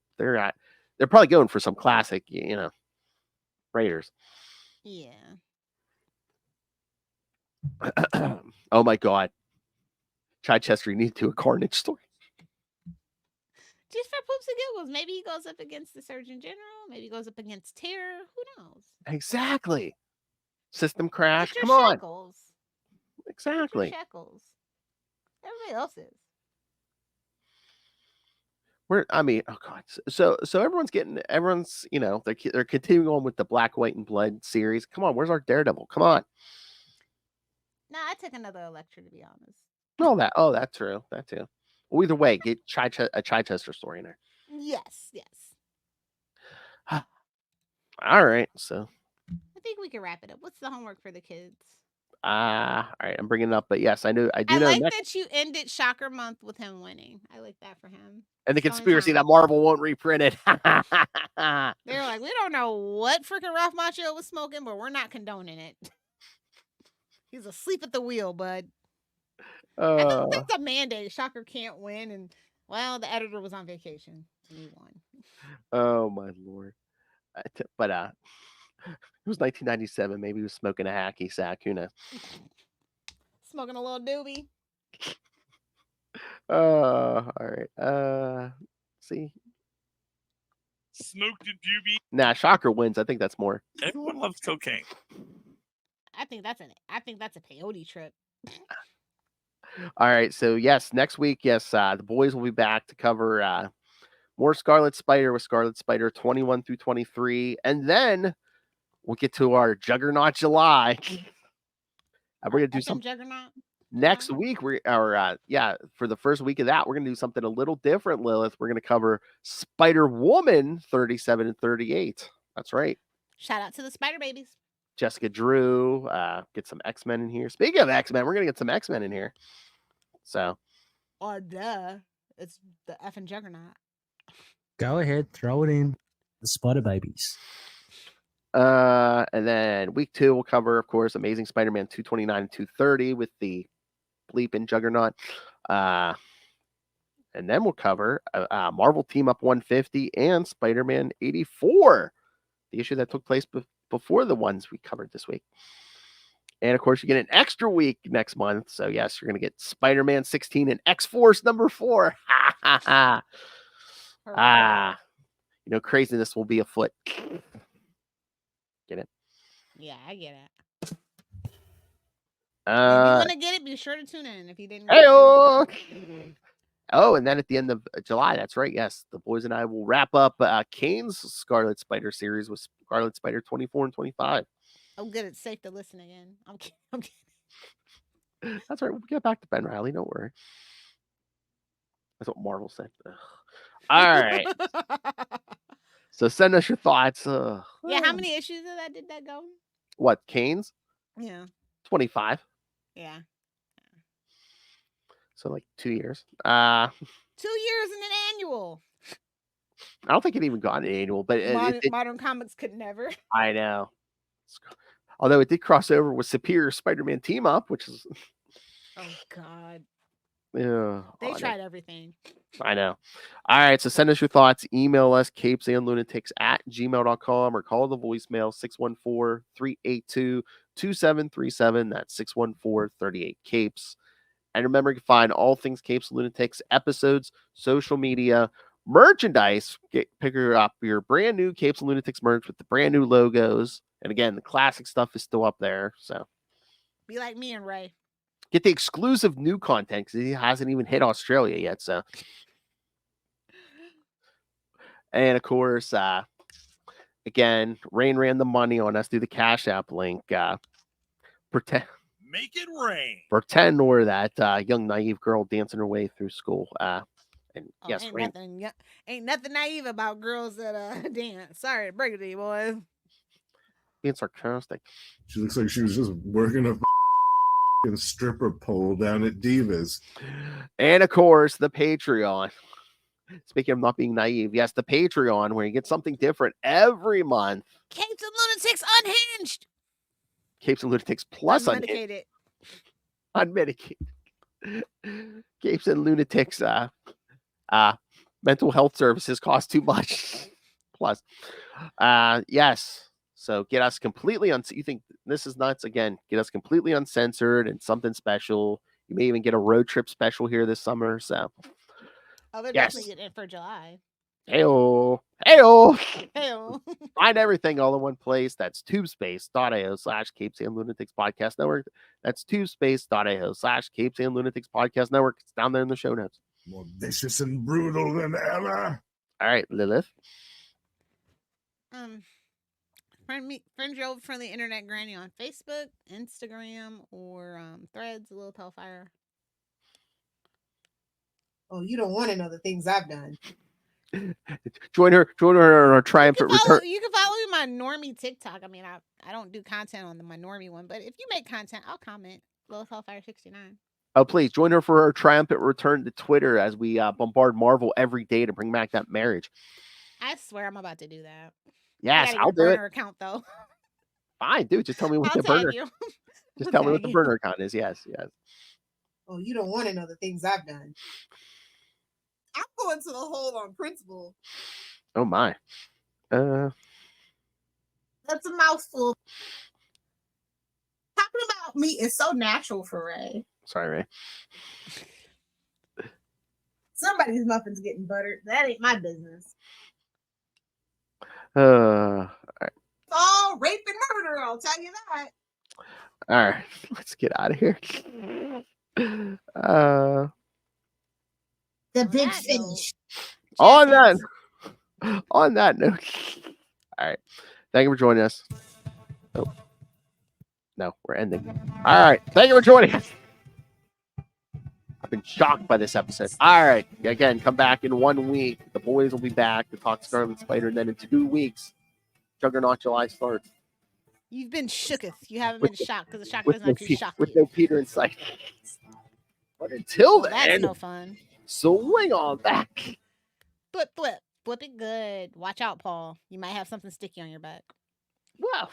probably going for some classic, you know. Raiders. Yeah. Oh my God. Chichester, you need to do a Carnage story. Just for poops and giggles. Maybe he goes up against the Surgeon General. Maybe he goes up against Terror. Who knows? Exactly. System crash. Get your Come on. shekels. Get your Exactly. shekels. Everybody else is. I mean, oh God. So everyone's, they're continuing on with the Black, White, and Blood series. Come on, where's our Daredevil? Come on. Nah, I took another Electra, to be honest. That's true. That too. Well, either way, get a Chichester story in there. Yes. All right. So, I think we can wrap it up. What's the homework for the kids? all right. I'm bringing it up, but yes, I do I know like next, that you ended Shocker Month with him winning. I like that for him. and the It's only conspiracy that time. Marvel won't reprint it. They were like, we don't know what freaking Ralph Macchio was smoking, but we're not condoning it. He's asleep at the wheel, bud. I don't think the mandate. Shocker can't win, and well, the editor was on vacation, so he won. Oh my Lord. But it was 1997. Maybe he was smoking a hacky sack. Who knows? Smoking a little doobie. All right. See. Smoked a doobie. Nah, Shocker wins. I think that's more. Everyone loves cocaine. I think that's a peyote trip. All right. So yes, next week, the boys will be back to cover more Scarlet Spider with Scarlet Spider 21 through 23, and then we'll get to our Juggernaut July. We're gonna do some Juggernaut. next week. For the first week of that, we're gonna do something a little different, Lilith. We're gonna cover Spider-Woman 37 and 38. That's right. Shout out to the Spider Babies. Jessica Drew. Get some X-Men in here. Speaking of X-Men, we're gonna get some X-Men in here. So. Oh duh! It's the effing Juggernaut. Go ahead, throw it in. The Spider Babies. And then week 2 we'll cover, of course, Amazing Spider-Man 229 and 230 with the bleeping Juggernaut. And then we'll cover Marvel Team Up 150 and Spider-Man 84, the issue that took place before the ones we covered this week. And of course, you get an extra week next month. So yes, you're going to get Spider-Man 16 and X-Force number 4. Craziness will be afoot. Get it? Yeah, I get it. If you Uh, want to get it, be sure to tune in. If you didn't, Hey-oh! Oh, and then at the end of July, that's right. Yes, the boys and I will wrap up Kane's Scarlet Spider series with Scarlet Spider 24 and 25. oh, good. It's safe to listen again. I'm kidding. That's right. We'll get back to Ben Riley. Don't worry. That's what Marvel said. Ugh. All right. So send us your thoughts. Yeah, how many issues did that go? What, Kane's? Yeah. 25. Yeah. So like 2 years. 2 years and an annual. I don't think it even got an annual, but Modern Comics could never. I know. Although it did cross over with Superior Spider-Man Team Up, which is. Oh God. Yeah. They tried everything. I know. All right. So send us your thoughts. Email us CapesandLunatics@gmail.com or call the voicemail 614-382-2737. That's 614-38-CAPES. And remember, you can find all things Capes and Lunatics, episodes, social media, merchandise. Pick up your brand new Capes and Lunatics merch with the brand new logos. And again, the classic stuff is still up there. So be like me and Ray. Get the exclusive new content because he hasn't even hit Australia yet. So, and of course, again, Rain ran the money on us through the Cash App link. Make it rain. Pretend we're that young naive girl dancing her way through school. And yes, ain't nothing naive about girls that dance. Sorry to break it to you, boys. Being sarcastic. She looks like she was just working a stripper pole down at Divas. And of course, the Patreon. Speaking of not being naive, yes, the Patreon, where you get something different every month. Capes and Lunatics Unhinged. Capes and Lunatics Plus Unmedicated. Unmedicated. Capes and Lunatics mental health services cost too much. Plus. Yes. So get us completely you think this is nuts? Again, get us completely uncensored and something special. You may even get a road trip special here this summer. So Oh, they're yes. definitely getting it for July. Heyo. Heyo. Heyo. Find everything all in one place. That's tubespace.io/CapesandLunatics Podcast Network. That's tubespace.io/CapesandLunatics Podcast Network. It's down there in the show notes. More vicious and brutal than ever. All right, Lilith. Friend your friendly internet granny on Facebook, Instagram, or Threads. Lilith Hellfire. Oh, you don't want to know the things I've done. Join her on her triumphant return. You can follow my normie TikTok. I mean, I don't do content on my normie one, but if you make content, I'll comment. Lilith Hellfire 69. Oh, please join her for her triumphant return to Twitter as we bombard Marvel every day to bring back that marriage. I swear I'm about to do that. Yes, I'll do burner it. Account though. Fine, dude. Just tell me what I'll the burner. you. Just tell me what the burner account is. Yes. Oh, you don't want to know the things I've done. I'm going to the hole on principle. Oh my. That's a mouthful. Talking about meat is so natural for Ray. Sorry, Ray. Somebody's muffin's getting buttered. That ain't my business. All right. It's all rape and murder, I'll tell you that. All right. Let's get out of here. The big finish. On that note. All right. Thank you for joining us. Oh. No, we're ending. All right. Thank you for joining us. I've been shocked by this episode. All right. Again, come back in 1 week. The boys will be back to talk Scarlet Spider. And then in 2 weeks, Juggernaut July starts. You've been shooketh. You haven't been shocked because the shock doesn't actually shock with you. no Peter in sight. But until then, that's no fun. Swing on back. Flip it good. Watch out, Paul. You might have something sticky on your back. Wow.